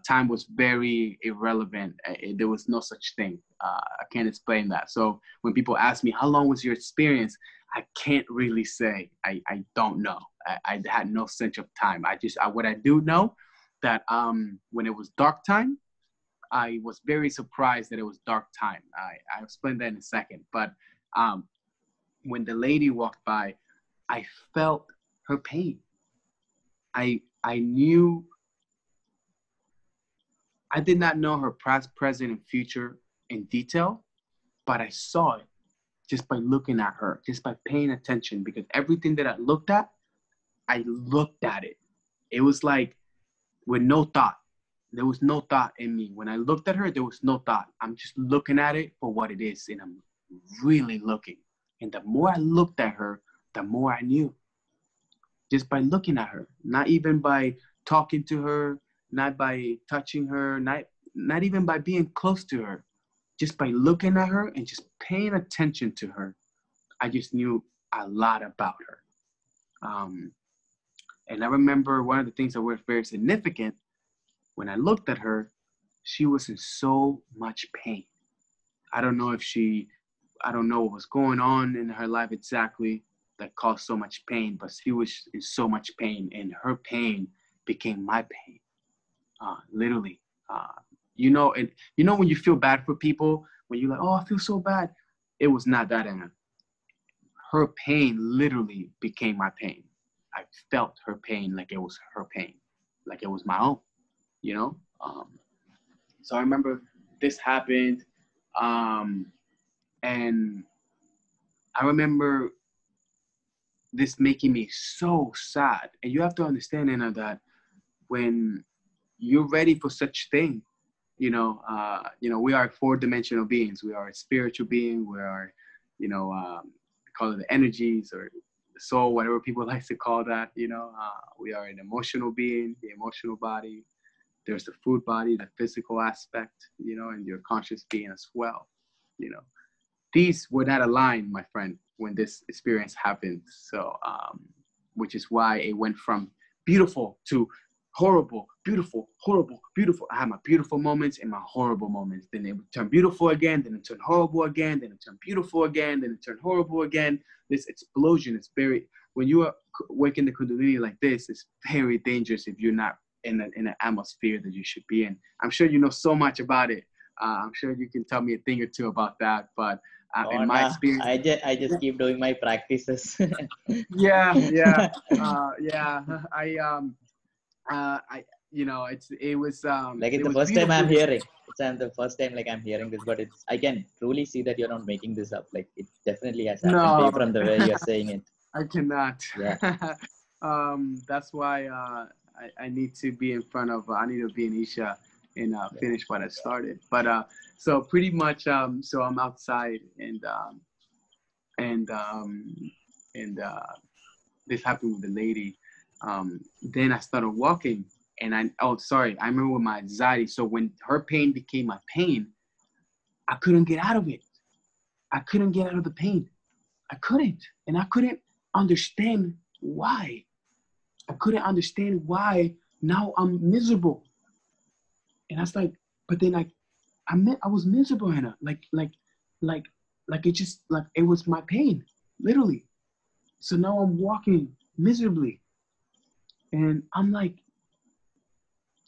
Time was very irrelevant. There was no such thing. I can't explain that. So when people ask me, how long was your experience? I can't really say. I don't know. I had no sense of time. What I do know that when it was dark time, I was very surprised that it was dark time. I'll explain that in a second. But when the lady walked by, I felt her pain. I knew. I did not know her past, present, and future in detail, but I saw it just by looking at her, just by paying attention, because everything that I looked at it. It was like with no thought. There was no thought in me. When I looked at her, there was no thought. I'm just looking at it for what it is, and I'm really looking. And the more I looked at her, the more I knew. Just by looking at her, not even by talking to her, not by touching her, not even by being close to her. Just by looking at her and just paying attention to her, I just knew a lot about her. And I remember one of the things that were very significant, when I looked at her, she was in so much pain. I don't know what was going on in her life exactly that caused so much pain, but she was in so much pain, and her pain became my pain. Literally, when you feel bad for people, when you're like, oh, I feel so bad. It was not that, Anna. Her pain literally became my pain. I felt her pain like it was her pain, like it was my own, you know? So I remember this happened, and I remember this making me so sad. And you have to understand, Anna, that when you're ready for such thing, we are 4-dimensional beings. We are a spiritual being. We are, call it the energies or the soul, whatever people like to call that. We are an emotional being, the emotional body. There's the food body, the physical aspect, and your conscious being as well. These were not aligned, my friend, when this experience happened. So, which is why it went from beautiful to horrible, beautiful, horrible, beautiful. I had my beautiful moments and my horrible moments. Then it would turn beautiful again, then it turned horrible again, then it turned beautiful again, then it turned horrible again. This explosion is when you are waking the Kundalini like this, it's very dangerous if you're not in an atmosphere that you should be in. I'm sure you know so much about it. I'm sure you can tell me a thing or two about that, but in my experience, I just keep doing my practices. yeah. It was like it's the first time I'm hearing. The first time like I'm hearing this, but I can truly see that you're not making this up. Like it definitely has happened to you from the way you're saying it. I cannot. Yeah. That's why I need to be in front of. I need to be in Isha and finish what I started. But so pretty much, so I'm outside and this happened with the lady. Then I started walking, and I remember with my anxiety. So when her pain became my pain, I couldn't get out of it. I couldn't get out of the pain. I couldn't, and I couldn't understand why. I couldn't understand why now I'm miserable. And I was like, but then I was miserable, Hannah. Like it just, like it was my pain, literally. So now I'm walking miserably. And I'm like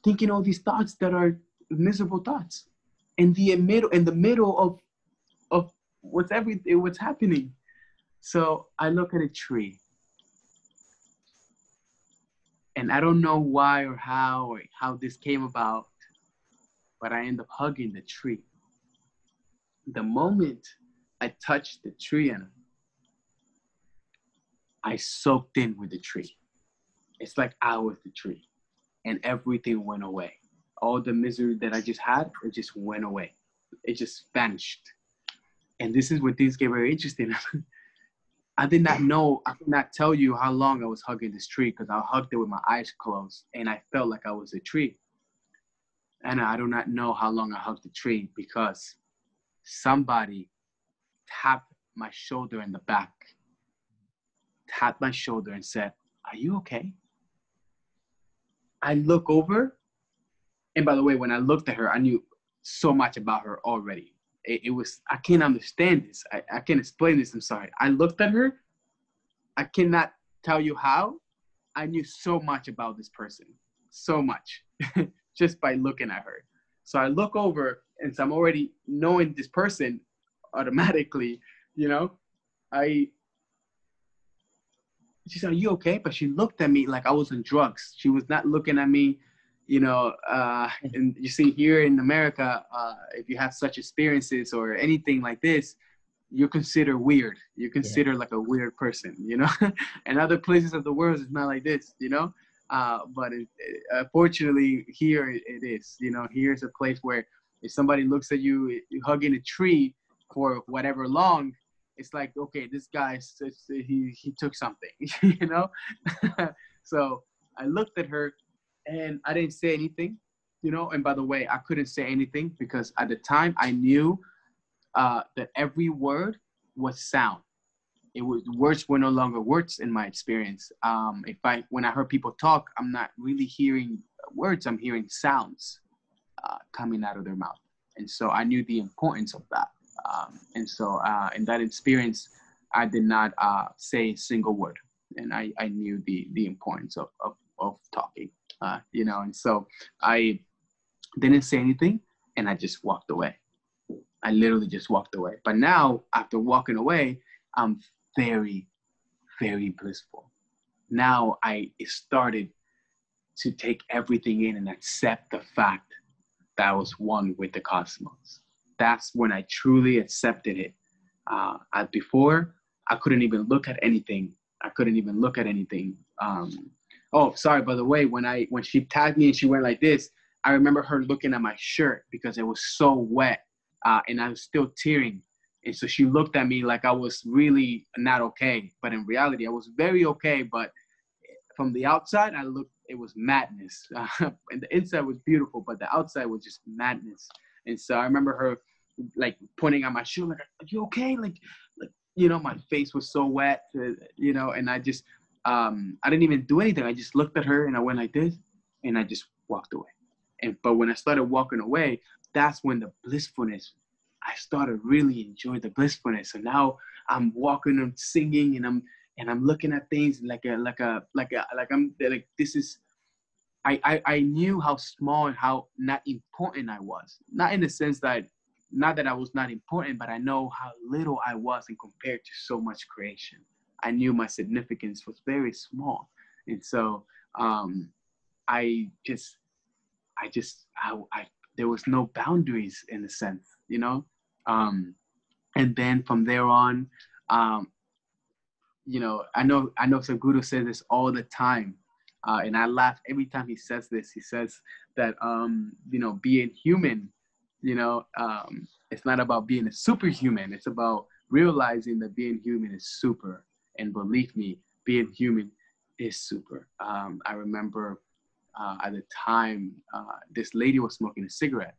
thinking all these thoughts that are miserable thoughts. In the middle of what's happening. So I look at a tree. And I don't know why or how this came about, but I end up hugging the tree. The moment I touched the tree, and I soaked in with the tree. It's like I was the tree, and everything went away. All the misery that I just had, it just went away. It just vanished. And this is what things get very interesting. I did not know, I could not tell you how long I was hugging this tree because I hugged it with my eyes closed and I felt like I was a tree. And I do not know how long I hugged the tree because somebody tapped my shoulder in the back, tapped my shoulder and said, "Are you okay?" I look over, and by the way, when I looked at her, I knew so much about her already. It was, I can't understand this. I can't explain this. I'm sorry. I looked at her. I cannot tell you how. I knew so much about this person. So much. Just by looking at her. So I look over, and so I'm already knowing this person automatically, She said, "Are you okay?" But she looked at me like I was on drugs. She was not looking at me, and you see here in America, if you have such experiences or anything like this, you're considered weird. You're considered like a weird person, And other places of the world, it's not like this, But fortunately, here it is. Here's a place where if somebody looks at you hugging a tree for whatever long, it's like, okay, this guy, he took something, So I looked at her and I didn't say anything, And by the way, I couldn't say anything because at the time I knew that every word was sound. Words were no longer words in my experience. When I heard people talk, I'm not really hearing words. I'm hearing sounds coming out of their mouth. And so I knew the importance of that. And so in that experience, I did not say a single word. And I knew the importance of talking, And so I didn't say anything, and I just walked away. I literally just walked away. But now, after walking away, I'm very, very blissful. Now I started to take everything in and accept the fact that I was one with the cosmos. That's when I truly accepted it. Before, I couldn't even look at anything. Oh, sorry, by the way, when she tagged me and she went like this, I remember her looking at my shirt because it was so wet and I was still tearing. And so she looked at me like I was really not okay. But in reality, I was very okay. But from the outside, it was madness. And the inside was beautiful, but the outside was just madness. And so I remember her like pointing at my shoe, like, "Are you okay?" Like, my face was so wet, and I just, I didn't even do anything. I just looked at her and I went like this, and I just walked away. But when I started walking away, that's when the blissfulness, I started really enjoying the blissfulness. So now I'm walking and singing, and I'm looking at things like this is. I knew how small and how not important I was. Not in the sense that, not that I was not important, but I know how little I was in compared to so much creation. I knew my significance was very small. And so I there was no boundaries in a sense, and then from there on, I know Sadhguru says this all the time. And I laugh every time he says this. He says that, being human, it's not about being a superhuman. It's about realizing that being human is super. And believe me, being human is super. I remember at the time, this lady was smoking a cigarette.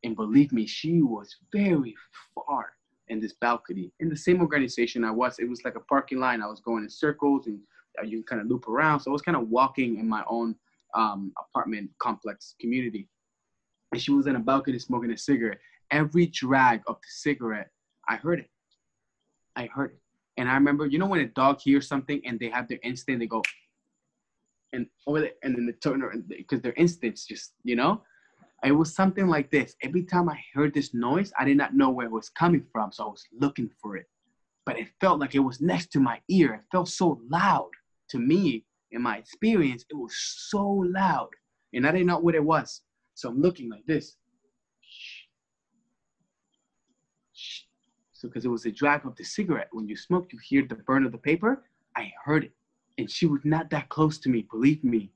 And believe me, she was very far in this balcony. In the same organization it was like a parking line. I was going in circles, and you kind of loop around. So I was kind of walking in my own apartment complex community. And she was in a balcony smoking a cigarette. Every drag of the cigarette, I heard it. And I remember, when a dog hears something and they have their instinct, they go, and over there, and then they turn around, because their instincts just, it was something like this. Every time I heard this noise, I did not know where it was coming from. So I was looking for it. But it felt like it was next to my ear. It felt so loud. To me, in my experience, it was so loud. And I didn't know what it was. So I'm looking like this. So because it was a drag of the cigarette. When you smoke, you hear the burn of the paper. I heard it. And she was not that close to me, believe me.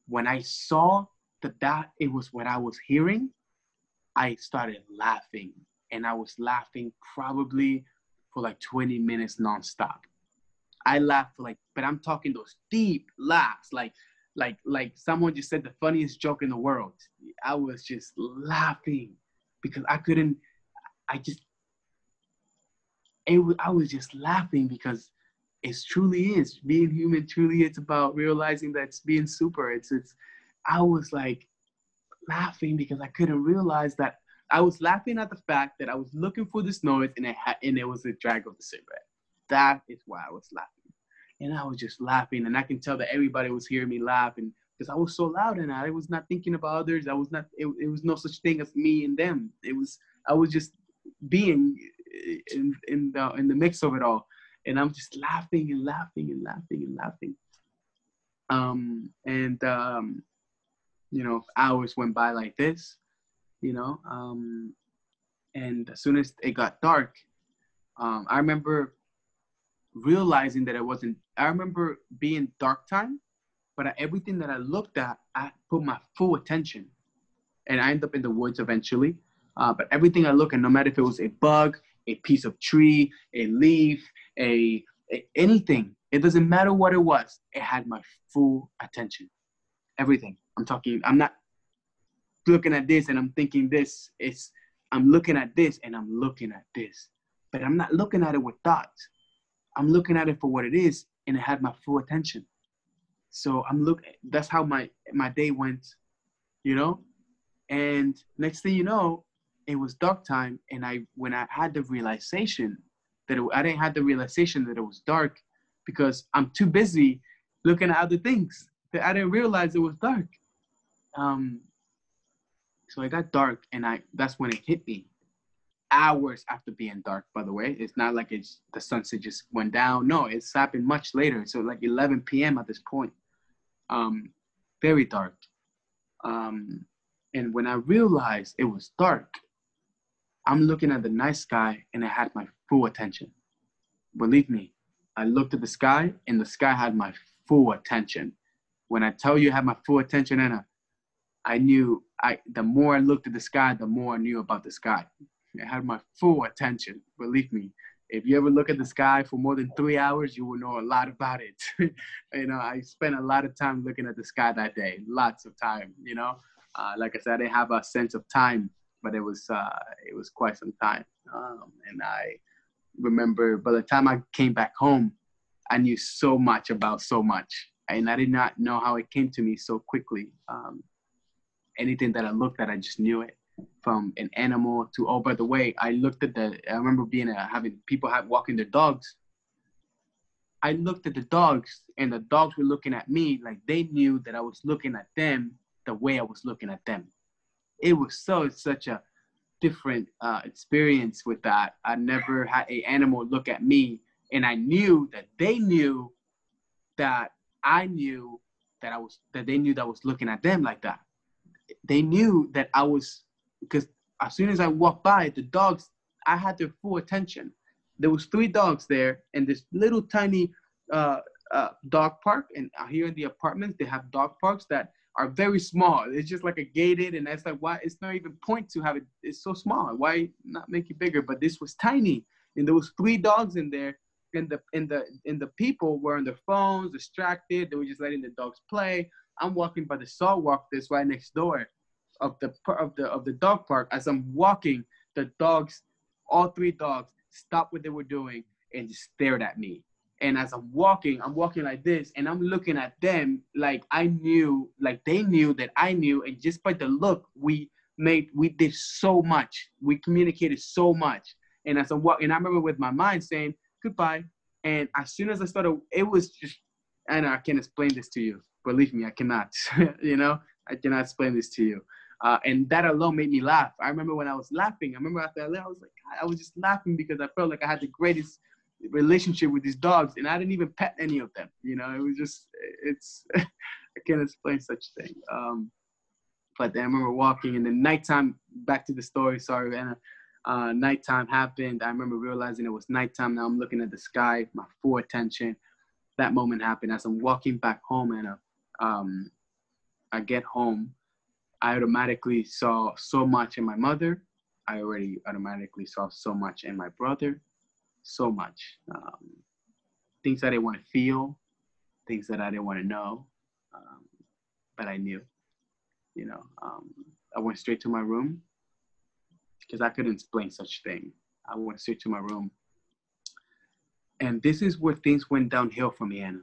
When I saw that it was what I was hearing, I started laughing. And I was laughing probably for like 20 minutes nonstop. I laughed but I'm talking those deep laughs, like someone just said the funniest joke in the world. I was just laughing because I was just laughing because it truly is. Being human truly is about realizing that it's being super. I was like laughing because I couldn't realize that. I was laughing at the fact that I was looking for this noise and it was a drag of the cigarette. That is why I was laughing. And I was just laughing, and I can tell that everybody was hearing me laugh, and because I was so loud, and I was not thinking about others. It was no such thing as me and them. I was just being in the mix of it all. And I'm just laughing and laughing and laughing and laughing. Hours went by like this, and as soon as it got dark, I remember realizing that I remember being dark time, but everything that I looked at, I put my full attention, and I end up in the woods eventually. But everything I look at, no matter if it was a bug, a piece of tree, a leaf, anything, it doesn't matter what it was, it had my full attention. Everything. I'm not looking at this and I'm thinking this. I'm looking at this and I'm looking at this. But I'm not looking at it with thoughts. I'm looking at it for what it is, and it had my full attention. So that's how my day went, And next thing you know, it was dark time, and when I had the realization that I didn't have the realization that it was dark because I'm too busy looking at other things that I didn't realize it was dark. So it got dark, and that's when it hit me. Hours after being dark, by the way. It's not like the sunset just went down. No, it's happened much later. So like 11 p.m. at this point. Very dark. And when I realized it was dark, I'm looking at the night sky, and it had my full attention. Believe me, I looked at the sky, and the sky had my full attention. When I tell you it had my full attention, Anna, I knew the more I looked at the sky, the more I knew about the sky. It had my full attention. Believe me, if you ever look at the sky for more than 3 hours, you will know a lot about it. You know, I spent a lot of time looking at the sky that day, lots of time, you know. Like I said, I didn't have a sense of time, but it was quite some time. And I remember by the time I came back home, I knew so much about so much. And I did not know how it came to me so quickly. Anything that I looked at, I just knew it. From an animal to, oh, by the way, I remember having people walking their dogs. I looked at the dogs, and the dogs were looking at me like they knew that I was looking at them the way I was looking at them. It was such a different experience with that. I never had an animal look at me, and I knew that they knew that I knew that they knew that I was looking at them like that. They knew that I was, because as soon as I walked by, the dogs, I had their full attention. There was 3 dogs there in this little tiny dog park. And here in the apartments, they have dog parks that are very small. It's just like a gated, and that's like, why? It's not even point to have it. It's so small. Why not make it bigger? But this was tiny, and there was 3 dogs in there. And the people were on their phones, distracted. They were just letting the dogs play. I'm walking by the saw walk that's right next door of the dog park. As I'm walking, the dogs, all 3 dogs, stopped what they were doing and just stared at me. And as I'm walking like this, and I'm looking at them like I knew, like they knew that I knew. And just by the look, we did so much. We communicated so much. And as I'm walking, I remember with my mind saying goodbye. And as soon as I started, it was just, and I can't explain this to you. Believe me, I cannot. You know, I cannot explain this to you. And that alone made me laugh. I remember when I was laughing. I remember after I left, I was just laughing because I felt like I had the greatest relationship with these dogs, and I didn't even pet any of them. You know, it was just, I can't explain such a thing. But then I remember walking, and then nighttime, back to the story, sorry, Anna. Nighttime happened. I remember realizing it was nighttime. Now I'm looking at the sky, my full attention. That moment happened as I'm walking back home, Anna. I get home. I automatically saw so much in my mother. I already automatically saw so much in my brother. So much. Things I didn't want to feel, things that I didn't want to know, but I knew. You know, I went straight to my room because I couldn't explain such thing. I went straight to my room. And this is where things went downhill for me, Anna.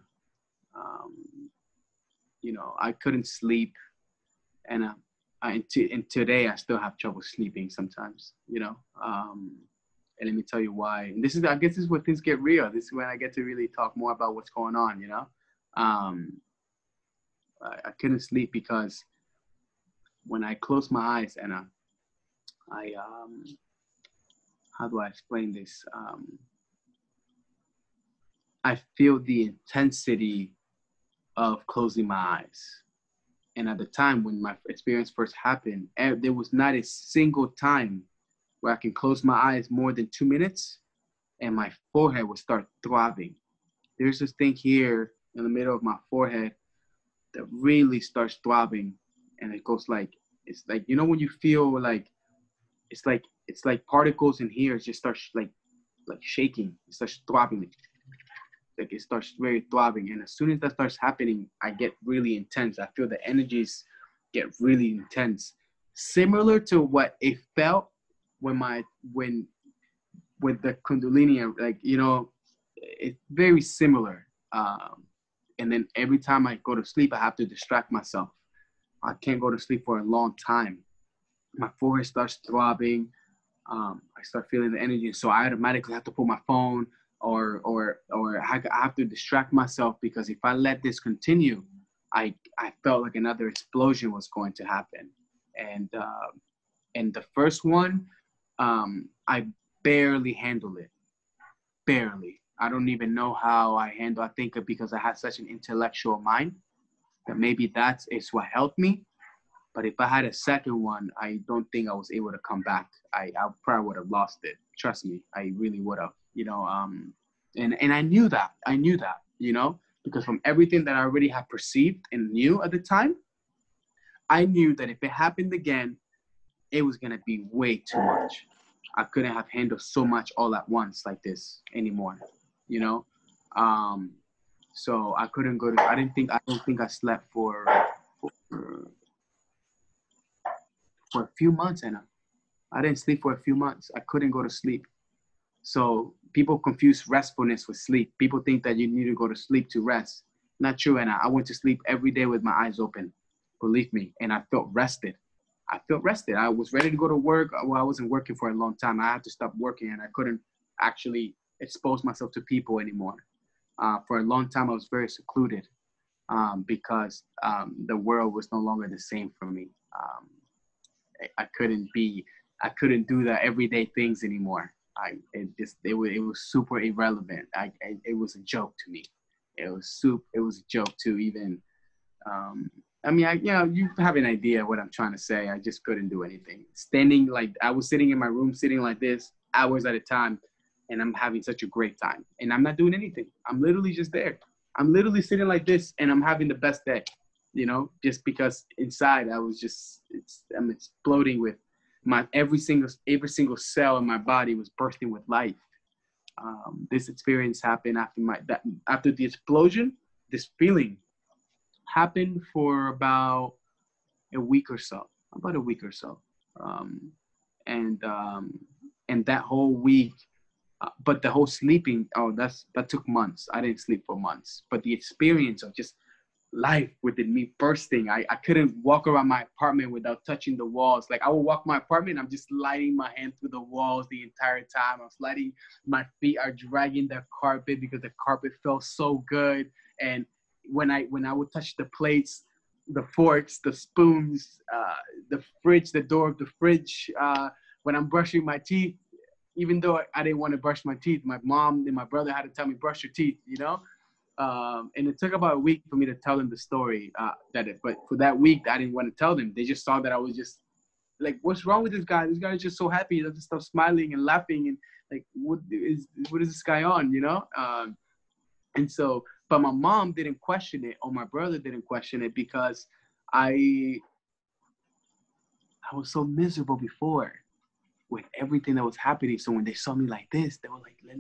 You know, I couldn't sleep. And and today I still have trouble sleeping sometimes, you know. And let me tell you why. And I guess this is where things get real. This is when I get to really talk more about what's going on, you know. I couldn't sleep because when I close my eyes, and how do I explain this? I feel the intensity of closing my eyes. And at the time when my experience first happened, there was not a single time where I can close my eyes more than 2 minutes and my forehead would start throbbing. There's this thing here in the middle of my forehead that really starts throbbing, and it goes like, it's like, you know, when you feel like, it's like particles in here just starts like shaking. It starts throbbing. Like it starts very throbbing. And as soon as that starts happening, I get really intense. I feel the energies get really intense. Similar to what it felt with the Kundalini, like, you know, it's very similar. And then every time I go to sleep, I have to distract myself. I can't go to sleep for a long time. My forehead starts throbbing. I start feeling the energy. So I automatically have to pull my phone or I have to distract myself, because if I let this continue, I felt like another explosion was going to happen. And the first one, I barely handled it. Barely. I don't even know how I handle. I think because I had such an intellectual mind that maybe is what helped me. But if I had a second one, I don't think I was able to come back. I probably would have lost it. Trust me, I really would have. You know, and I knew that. You know, because from everything that I already had perceived and knew at the time, I knew that if it happened again, it was gonna be way too much. I couldn't have handled so much all at once like this anymore, you know? So I couldn't go to, I don't think I slept for a few months, Anna. I didn't sleep for a few months. I couldn't go to sleep. So people confuse restfulness with sleep. People think that you need to go to sleep to rest. Not true, Anna. I went to sleep every day with my eyes open, believe me, and I felt rested. I felt rested. I was ready to go to work. Well, I wasn't working for a long time. I had to stop working, and I couldn't actually expose myself to people anymore. For a long time, I was very secluded because the world was no longer the same for me. I couldn't do the everyday things anymore. It was super irrelevant. It was a joke to me. It was a joke to even. You have an idea what I'm trying to say. I just couldn't do anything. I was sitting in my room, sitting like this, hours at a time, and I'm having such a great time. And I'm not doing anything. I'm literally just there. I'm literally sitting like this, and I'm having the best day. Just because inside I'm exploding with every single cell in my body was bursting with life. This experience happened after the explosion. This feeling happened for about a week or so. And that whole week, but the whole sleeping, that took months. I didn't sleep for months. But the experience of just life within me bursting, I couldn't walk around my apartment without touching the walls. Like I would walk my apartment, I'm just sliding my hand through the walls the entire time. I'm sliding, my feet are dragging the carpet because the carpet felt so good. And when I would touch the plates, the forks, the spoons, the fridge, the door of the fridge, when I'm brushing my teeth, even though I didn't want to brush my teeth, my mom and my brother had to tell me, brush your teeth, and it took about a week for me to tell them the story. But for that week, I didn't want to tell them. They just saw that I was just like, what's wrong with this guy? This guy is just so happy. He doesn't stop smiling and laughing. And like, what is this guy on, And so, but my mom didn't question it, or my brother didn't question it, because I was so miserable before with everything that was happening. So when they saw me like this, they were like, let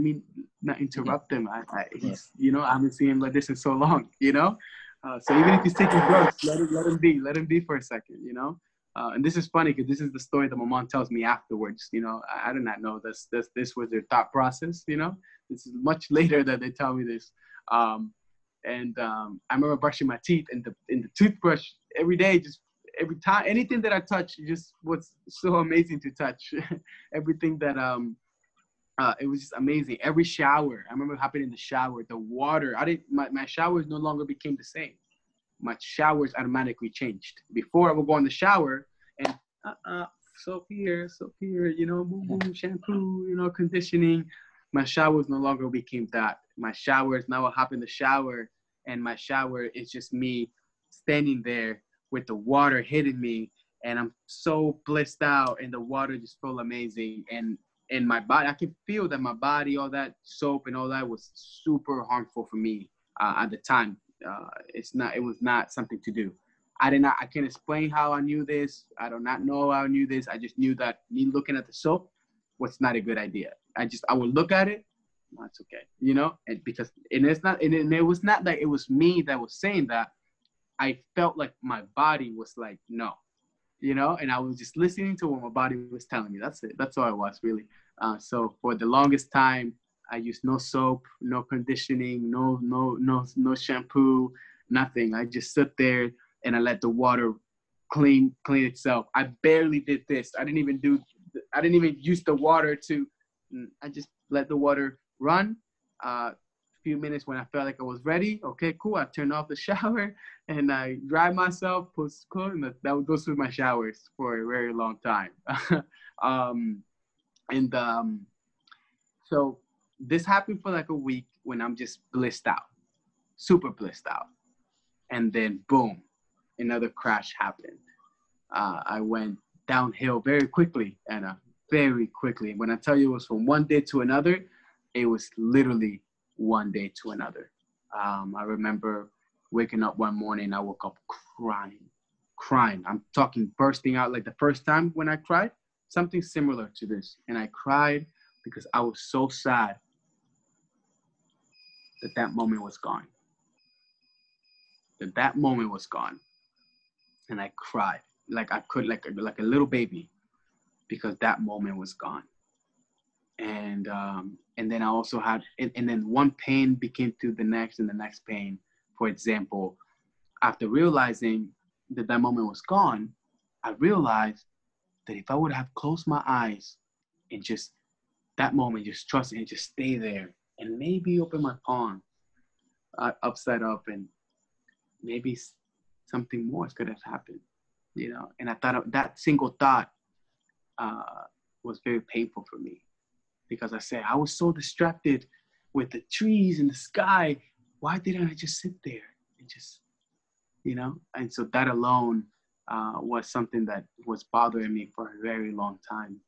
me not interrupt them. I haven't seen him like this in so long, So even if he's taking drugs, let him be for a second, And this is funny because this is the story that my mom tells me afterwards. I did not know this was their thought process. This is much later that they tell me this. I remember brushing my teeth, and the toothbrush every day, just every time, anything that I touched just was so amazing to touch. Everything that it was just amazing. Every shower, I remember hopping in the shower, the water. My showers no longer became the same. My showers automatically changed. Before I would go in the shower and soap here, boom, shampoo, conditioning. My showers no longer became that. My showers, now I hop in the shower, and my shower is just me standing there with the water hitting me, and I'm so blissed out, and the water just felt amazing. And in my body, I can feel that my body, all that soap and all that was super harmful for me at the time. It was not something to do. I can explain how I knew this. I do not know how I knew this. I just knew that me looking at the soap was not a good idea. I would look at it. No, it's okay, and it was not that it was me that was saying that. I felt like my body was like, no, and I was just listening to what my body was telling me. That's it. That's all I was, really. So for the longest time, I used no soap, no conditioning, no shampoo, nothing. I just sit there and I let the water clean itself. I barely did this. I didn't even use the water I just let the water run. Few minutes when I felt like I was ready. Okay, cool. I turned off the shower and I dried myself, put clothes, and those were my showers for a very long time. So this happened for like a week when I'm just blissed out, super blissed out. And then boom, another crash happened. I went downhill very quickly, Anna, very quickly. When I tell you it was from one day to another, it was literally one day to another. I remember waking up one morning, I woke up crying. I'm talking bursting out. Like the first time when I cried, something similar to this. And I cried because I was so sad that that moment was gone. That moment was gone. And I cried like I could, like a little baby, because that moment was gone. And then I also had, and then one pain became to the next and the next pain. For example, after realizing that that moment was gone, I realized that if I would have closed my eyes and just that moment, just trust it and just stay there, and maybe open my palm upside up, and maybe something more could have happened, you know. And I thought that single thought was very painful for me, because I said, I was so distracted with the trees and the sky. Why didn't I just sit there and just, you know? And so that alone was something that was bothering me for a very long time,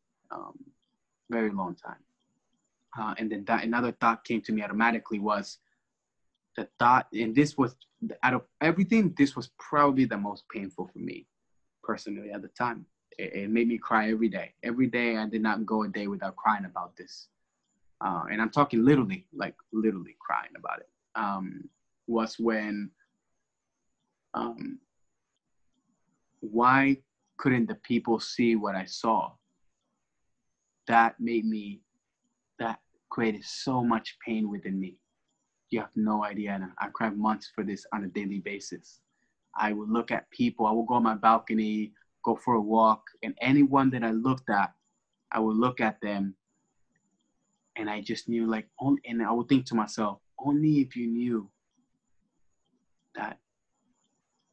very long time. And then another thought came to me automatically, was the thought, and this was, out of everything, this was probably the most painful for me personally at the time. It made me cry every day. Every day I did not go a day without crying about this. And I'm talking literally, like literally crying about it. Was when, why couldn't the people see what I saw? That created so much pain within me. You have no idea. And I cried months for this on a daily basis. I would look at people. I would go on my balcony, go for a walk, and anyone that I looked at, I would look at them, and I just knew, like, and I would think to myself, only if you knew that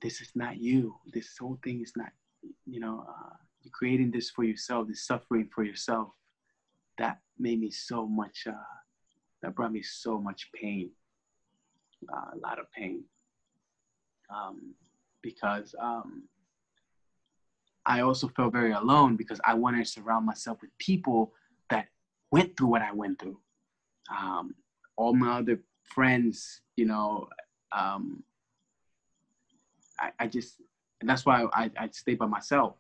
this is not you. This whole thing is not, you know, you're creating this for yourself, this suffering for yourself. That made me so much, that brought me so much pain, a lot of pain. Because I also felt very alone, because I wanted to surround myself with people that went through what I went through. All my other friends, you know, I just, and that's why I stayed by myself,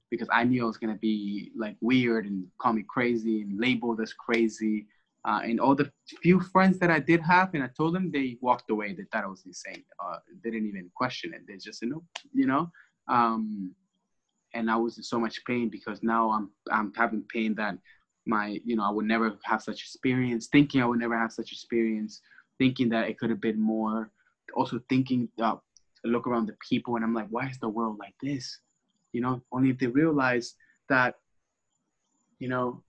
because I knew I was going to be like weird and call me crazy and labeled as crazy. And all the few friends that I did have, and I told them, they walked away. They thought I was insane. They didn't even question it. They just said, no, you know. And I was in so much pain, because now I'm having pain that I would never have such experience, thinking I would never have such experience, thinking that it could have been more, also thinking, look around the people, and I'm like, why is the world like this? You know, only if they realize that, you know,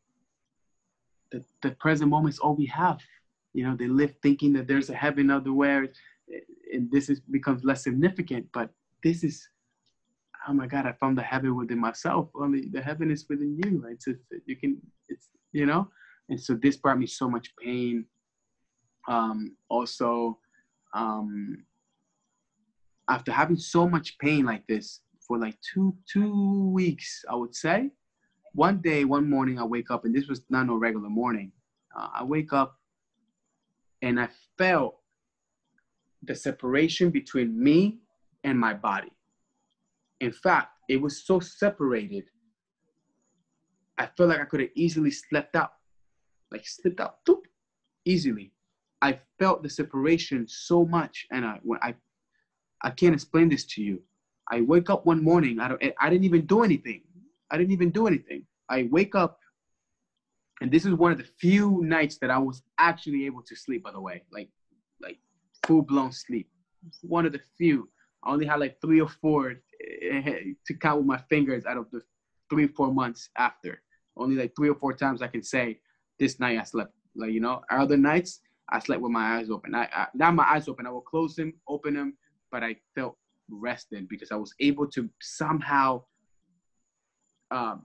the present moment is all we have. You know, they live thinking that there's a heaven elsewhere, and this becomes less significant, but this is, oh my God, I found the heaven within myself. Only the heaven is within you. It's you know? And so this brought me so much pain. Also, after having so much pain like this for like two weeks, I would say, one morning I wake up, and this was not no regular morning. I wake up and I felt the separation between me and my body. In fact, it was so separated, I felt like I could have easily slipped out, boop, easily. I felt the separation so much, and I can't explain this to you. I wake up one morning, I didn't even do anything. I wake up, and this is one of the few nights that I was actually able to sleep, by the way, like full-blown sleep. One of the few. I only had like 3 or 4 to count with my fingers out of the 3-4 months after. Only like 3 or 4 times I can say, this night I slept. Like, you know, other nights I slept with my eyes open. Not my eyes open. I will close them, open them, but I felt rested, because I was able to somehow,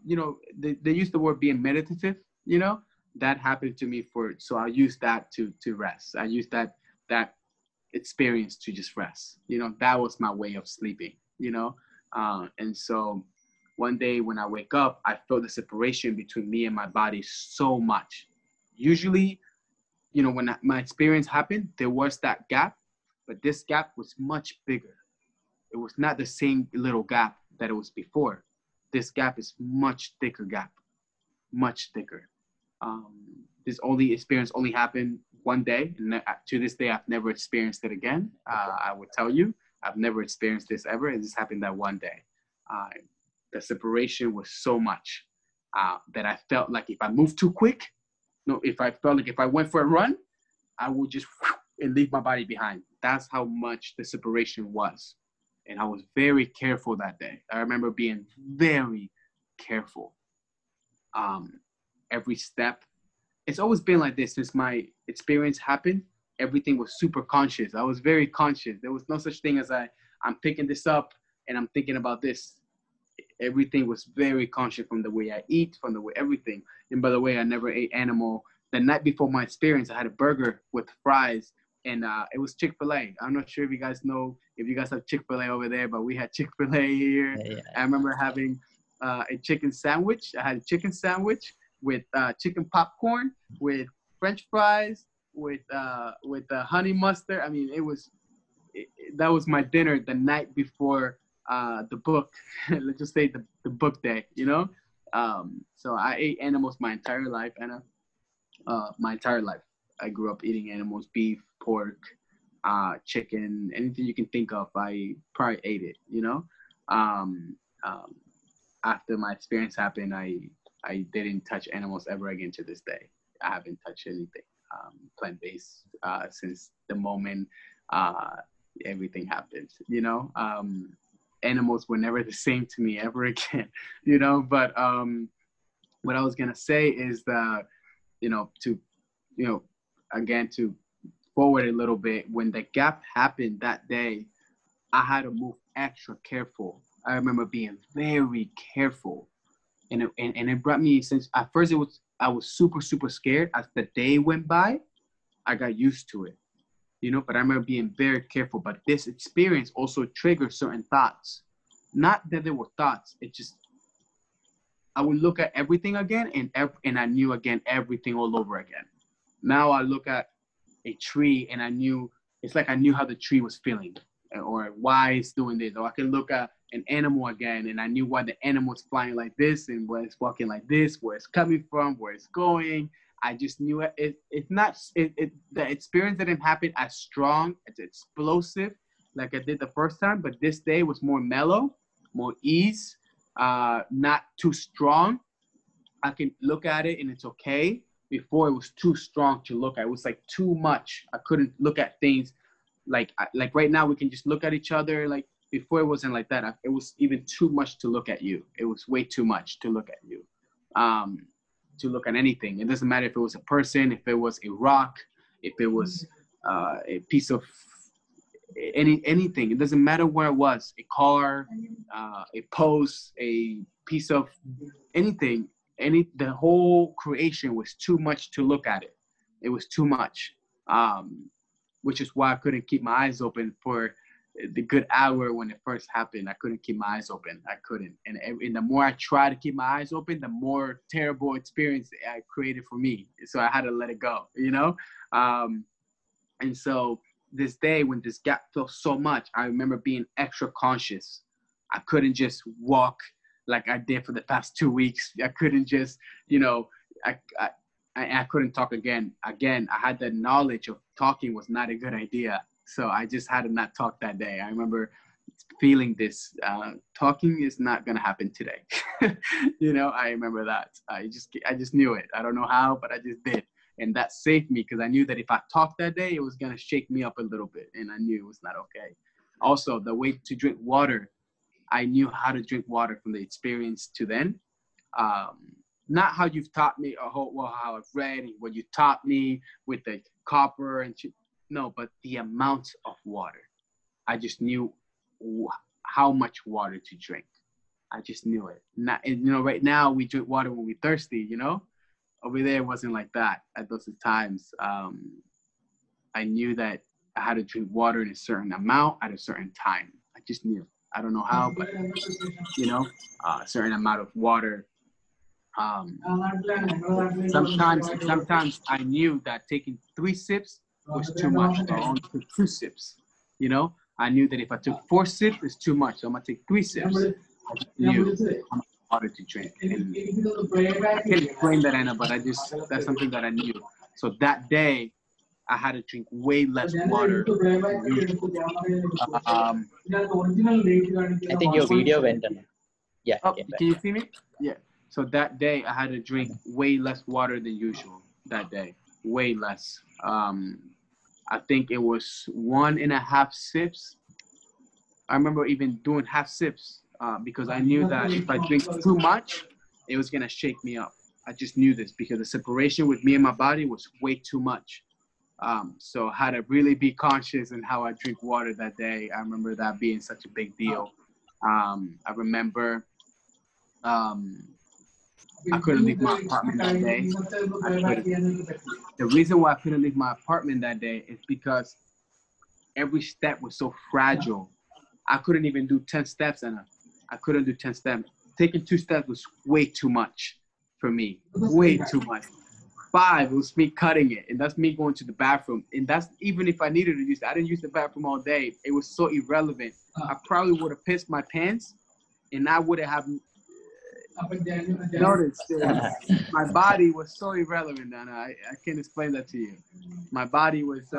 you know, they use the word being meditative, you know, that happened to me so I use that to rest. I use that experience to just rest. You know, that was my way of sleeping, you know? And so one day when I wake up, I felt the separation between me and my body so much. Usually, you know, when my experience happened, there was that gap, but this gap was much bigger. It was not the same little gap that it was before. This gap is much thicker gap. much thicker. This experience only happened one day, and to this day, I've never experienced it again. I would tell you, I've never experienced this ever, and this happened that one day. The separation was so much that I felt like if I moved too quick, if I went for a run, I would just and leave my body behind. That's how much the separation was. And I was very careful that day. I remember being very careful. Every step. It's always been like this since my experience happened. Everything was super conscious. I was very conscious. There was no such thing as I'm picking this up and I'm thinking about this. Everything was very conscious, from the way I eat, from the way everything. And by the way, I never ate animal. The night before my experience, I had a burger with fries, and it was Chick-fil-A. I'm not sure if you guys know, if you guys have Chick-fil-A over there, but we had Chick-fil-A here. Yeah. I remember having a chicken sandwich. I had a chicken sandwich with chicken popcorn, with French fries, with honey mustard. I mean, that was my dinner the night before the book. Let's just say the book day, you know? So I ate animals my entire life, Anna. My entire life. I grew up eating animals, beef, pork, chicken, anything you can think of, I probably ate it, you know? After my experience happened, I didn't touch animals ever again to this day. I haven't touched anything plant-based since the moment everything happened, you know? Animals were never the same to me ever again, you know? But what I was gonna say is that, again, to forward a little bit, when the gap happened that day, I had to move extra careful. I remember being very careful. And it brought me, since at first I was super, super scared. As the day went by, I got used to it, you know, but I remember being very careful. But this experience also triggered certain thoughts. Not that there were thoughts, it just, I would look at everything again, and I knew again everything all over again. Now I look at a tree and it's like I knew how the tree was feeling, or why it's doing this. Or I can look at an animal again and I knew why the animal is flying like this and why it's walking like this, where it's coming from, where it's going. I just knew it. The experience didn't happen as strong, as explosive like I did the first time, but this day was more mellow, more ease, not too strong. I can look at it and it's okay. Before, it was too strong to look at. It was like too much. I couldn't look at things like right now we can just look at each other. Like before, it wasn't like that. It was even too much to look at you. It was way too much to look at you, to look at anything. It doesn't matter if it was a person, if it was a rock, if it was a piece of anything. It doesn't matter where it was, a car, a post, a piece of anything. The whole creation was too much to look at it. It was too much, which is why I couldn't keep my eyes open for the good hour when it first happened. I couldn't keep my eyes open. I couldn't. And the more I tried to keep my eyes open, the more terrible experience I created for me. So I had to let it go, you know? And so this day, when this gap felt so much, I remember being extra conscious. I couldn't just walk like I did for the past 2 weeks. I couldn't just, I couldn't talk again. Again, I had the knowledge of talking was not a good idea. So I just had to not talk that day. I remember feeling this, talking is not going to happen today. I remember that. I just knew it. I don't know how, but I just did. And that saved me, because I knew that if I talked that day, it was going to shake me up a little bit. And I knew it was not okay. Also, the way to drink water, I knew how to drink water from the experience to then. Not how you've taught me, or how I've read and what you taught me with the copper and no, but the amount of water. I just knew how much water to drink. I just knew it. Right now we drink water when we're thirsty, Over there, it wasn't like that at those times. I knew that I had to drink water in a certain amount at a certain time. I just knew. I don't know how, but, a certain amount of water. Sometimes I knew that taking 3 sips was too much, or only took 2 sips. I knew that if I took 4 sips, it's too much. So I'm going to take 3 sips. I just knew how much water to drink. And I can't explain that, Anna, but that's something that I knew. So that day, I had to drink way less water than usual. I think your video went on. Yeah. Oh, can you see me? Yeah. So that day, I had to drink way less water than usual that day. Way less. I think it was 1.5 sips. I remember even doing half sips because I knew that if I drink too much, it was going to shake me up. I just knew this because the separation with me and my body was way too much. So I had to really be conscious in how I drink water that day. I remember that being such a big deal. I remember I couldn't leave my apartment that day. The reason why I couldn't leave my apartment that day is because every step was so fragile. I couldn't even do 10 steps, and I couldn't do 10 steps. Taking 2 steps was way too much for me. Way too much. 5 was me cutting it, and that's me going to the bathroom. And that's even if I needed to use it. I didn't use the bathroom all day. It was so irrelevant. I probably would have pissed my pants, and I wouldn't have noticed. My body was so irrelevant, and I can't explain that to you. My body was so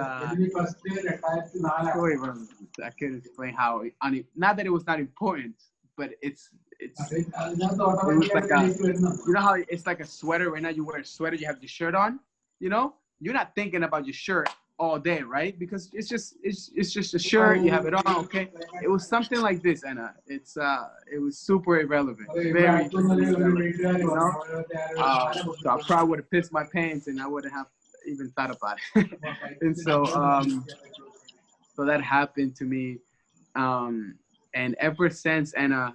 irrelevant. I can't explain how. Not that it was not important, but it was like you know how it's like a sweater. Right now, you wear a sweater, you have your shirt on. You know, you're not thinking about your shirt all day, right? Because it's just a shirt. You have it on, okay? It was something like this, Anna. It was super irrelevant, very irrelevant. You know? So I probably would have pissed my pants, and I wouldn't have even thought about it. And so that happened to me, and ever since, Anna,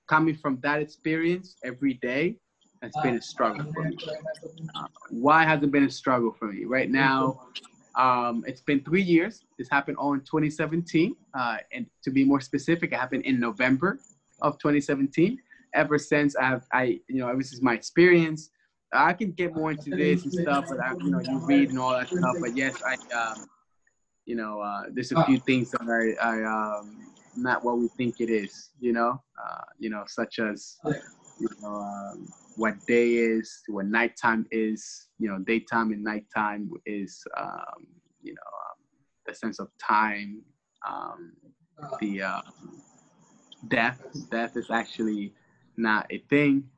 coming from that experience every day, it's been a struggle for me. Why has it been a struggle for me? Right now, it's been 3 years. This happened all in 2017. And to be more specific, it happened in November of 2017. Ever since ever since my experience, I can get more into this and stuff, but you read and all that stuff. But yes, there's a few things that I not what we think it is, such as, what day is, what nighttime is, daytime and nighttime is, the sense of time, the death. Death is actually not a thing.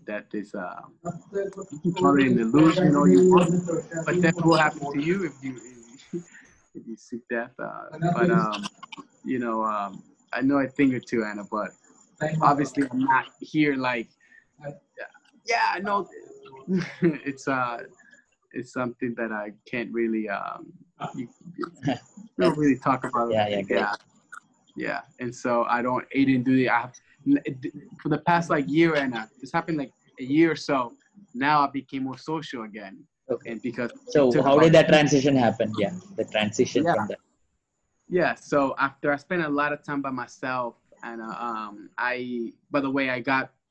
Death is, you can call it an illusion all you want, but death will happen to you if you seek death. I know a thing or two, Anna, but obviously I'm not here like, I know it's something that I can't really you don't really talk about. Yeah. And so I didn't do for the past year, and this happened a year or so. Now I became more social again. Okay. And because how did that transition happen? Yeah, the transition from that. Yeah. So after I spent a lot of time by myself, and by the way, I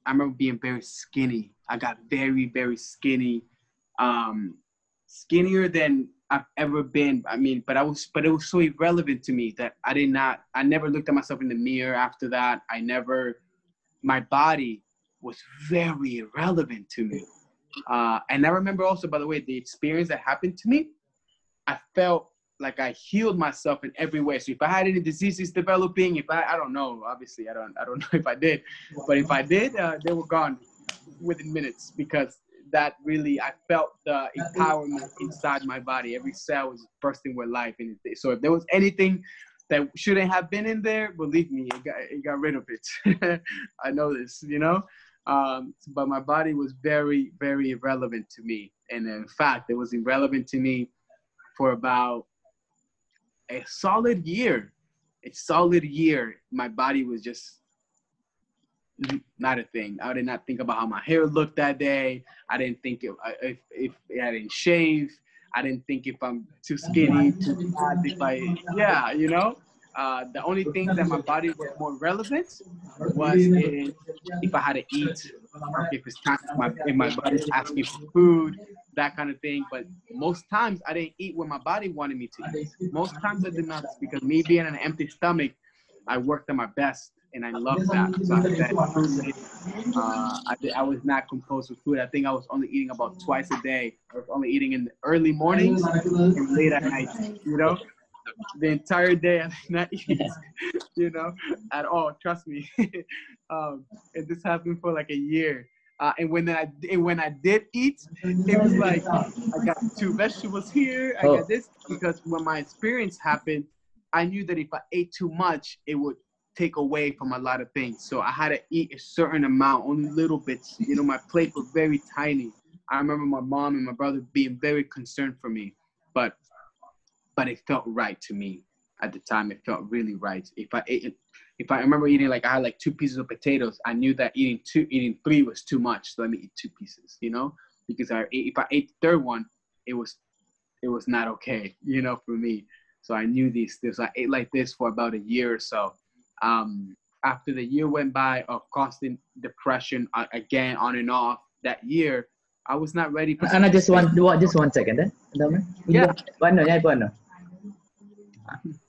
remember being very skinny. I got very, very skinny, skinnier than I've ever been. I mean, but it was so irrelevant to me that I never looked at myself in the mirror after that. My body was very irrelevant to me. And I remember also, by the way, the experience that happened to me, I felt like I healed myself in every way. So if I had any diseases developing, I don't know, obviously I don't know if I did, but if I did, they were gone within minutes, because that really, I felt the empowerment inside my body. Every cell was bursting with life. And so if there was anything that shouldn't have been in there, believe me, it got rid of it. I know this, but my body was very, very irrelevant to me. And in fact, it was irrelevant to me for about a solid year. My body was just not a thing. I did not think about how my hair looked that day. I didn't think if I didn't shave. I didn't think if I'm too skinny, too fat, the only thing that my body was more relevant was if I had to eat, or if it's time if my body's asking for food, that kind of thing. But most times I didn't eat what my body wanted me to eat. Most times I did not, because me being on an empty stomach, I worked at my best. and I loved that. So I said, I was not compulsive with food. I think I was only eating about twice a day. I was only eating in the early mornings and late at night, you know? The entire day I did not eat, you know, at all. Trust me. And this happened for like a year. And when I did eat, it was like I got 2 vegetables here. I got this because when my experience happened, I knew that if I ate too much, it would take away from a lot of things. So I had to eat a certain amount, only little bits. You know, my plate was very tiny. I remember my mom and my brother being very concerned for me, but it felt right to me at the time. It felt really right. If I remember eating, like I had like 2 pieces of potatoes, I knew that eating 3 was too much. So let me eat 2 pieces, you know, because if I ate the 3rd one, it was not okay, you know, for me. So I knew these. I ate like this for about a year or so. After the year went by of constant depression, again on and off, that year, I was not ready for. Anna, just one second. Yeah.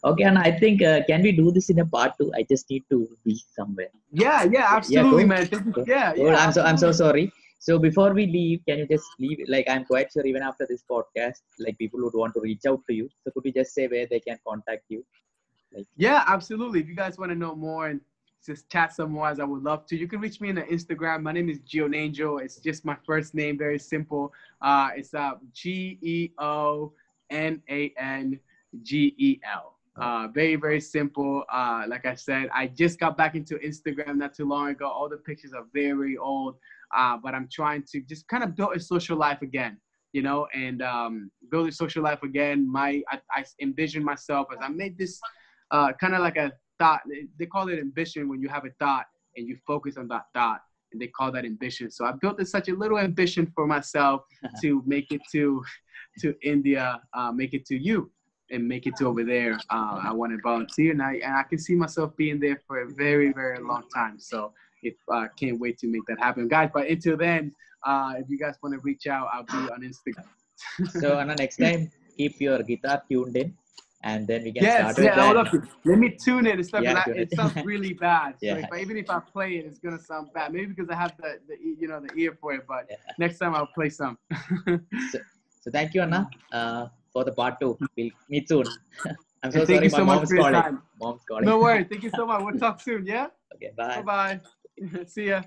Okay, and I think can we do this in a part 2? I just need to be somewhere. Yeah, absolutely, yeah, cool. Man. Yeah. I'm so sorry. So before we leave, can you just leave? Like, I'm quite sure even after this podcast, like people would want to reach out to you. So could you just say where they can contact you? Like, yeah, absolutely. If you guys want to know more and just chat some more, as I would love to, you can reach me on the Instagram. My name is Geonangel. It's just my first name, very simple. It's Geonangel. Very, very simple. Like I said, I just got back into Instagram not too long ago. All the pictures are very old, but I'm trying to just kind of build a social life again, you know, and build a social life again. I envision myself as I made this kind of like a thought. They call it ambition when you have a thought and you focus on that thought, and they call that ambition. So I built such a little ambition for myself to make it to India, make it to you, and make it to over there. I want to volunteer, and I can see myself being there for a very, very long time. So if can't wait to make that happen, guys. But until then, if you guys want to reach out, I'll be on Instagram. So Anna, next time keep your guitar tuned in, and then we can start with that. Let me tune it and stuff. It sounds really bad. So even if I play it, it's gonna sound bad. Maybe because I have the ear for it. But next time I'll play some. So thank you, Anna, for the part 2. We'll meet soon. I'm so sorry, my mom's calling. Mom's calling. No worries. Thank you so much. We'll talk soon. Yeah. Okay. Bye. Bye. See ya.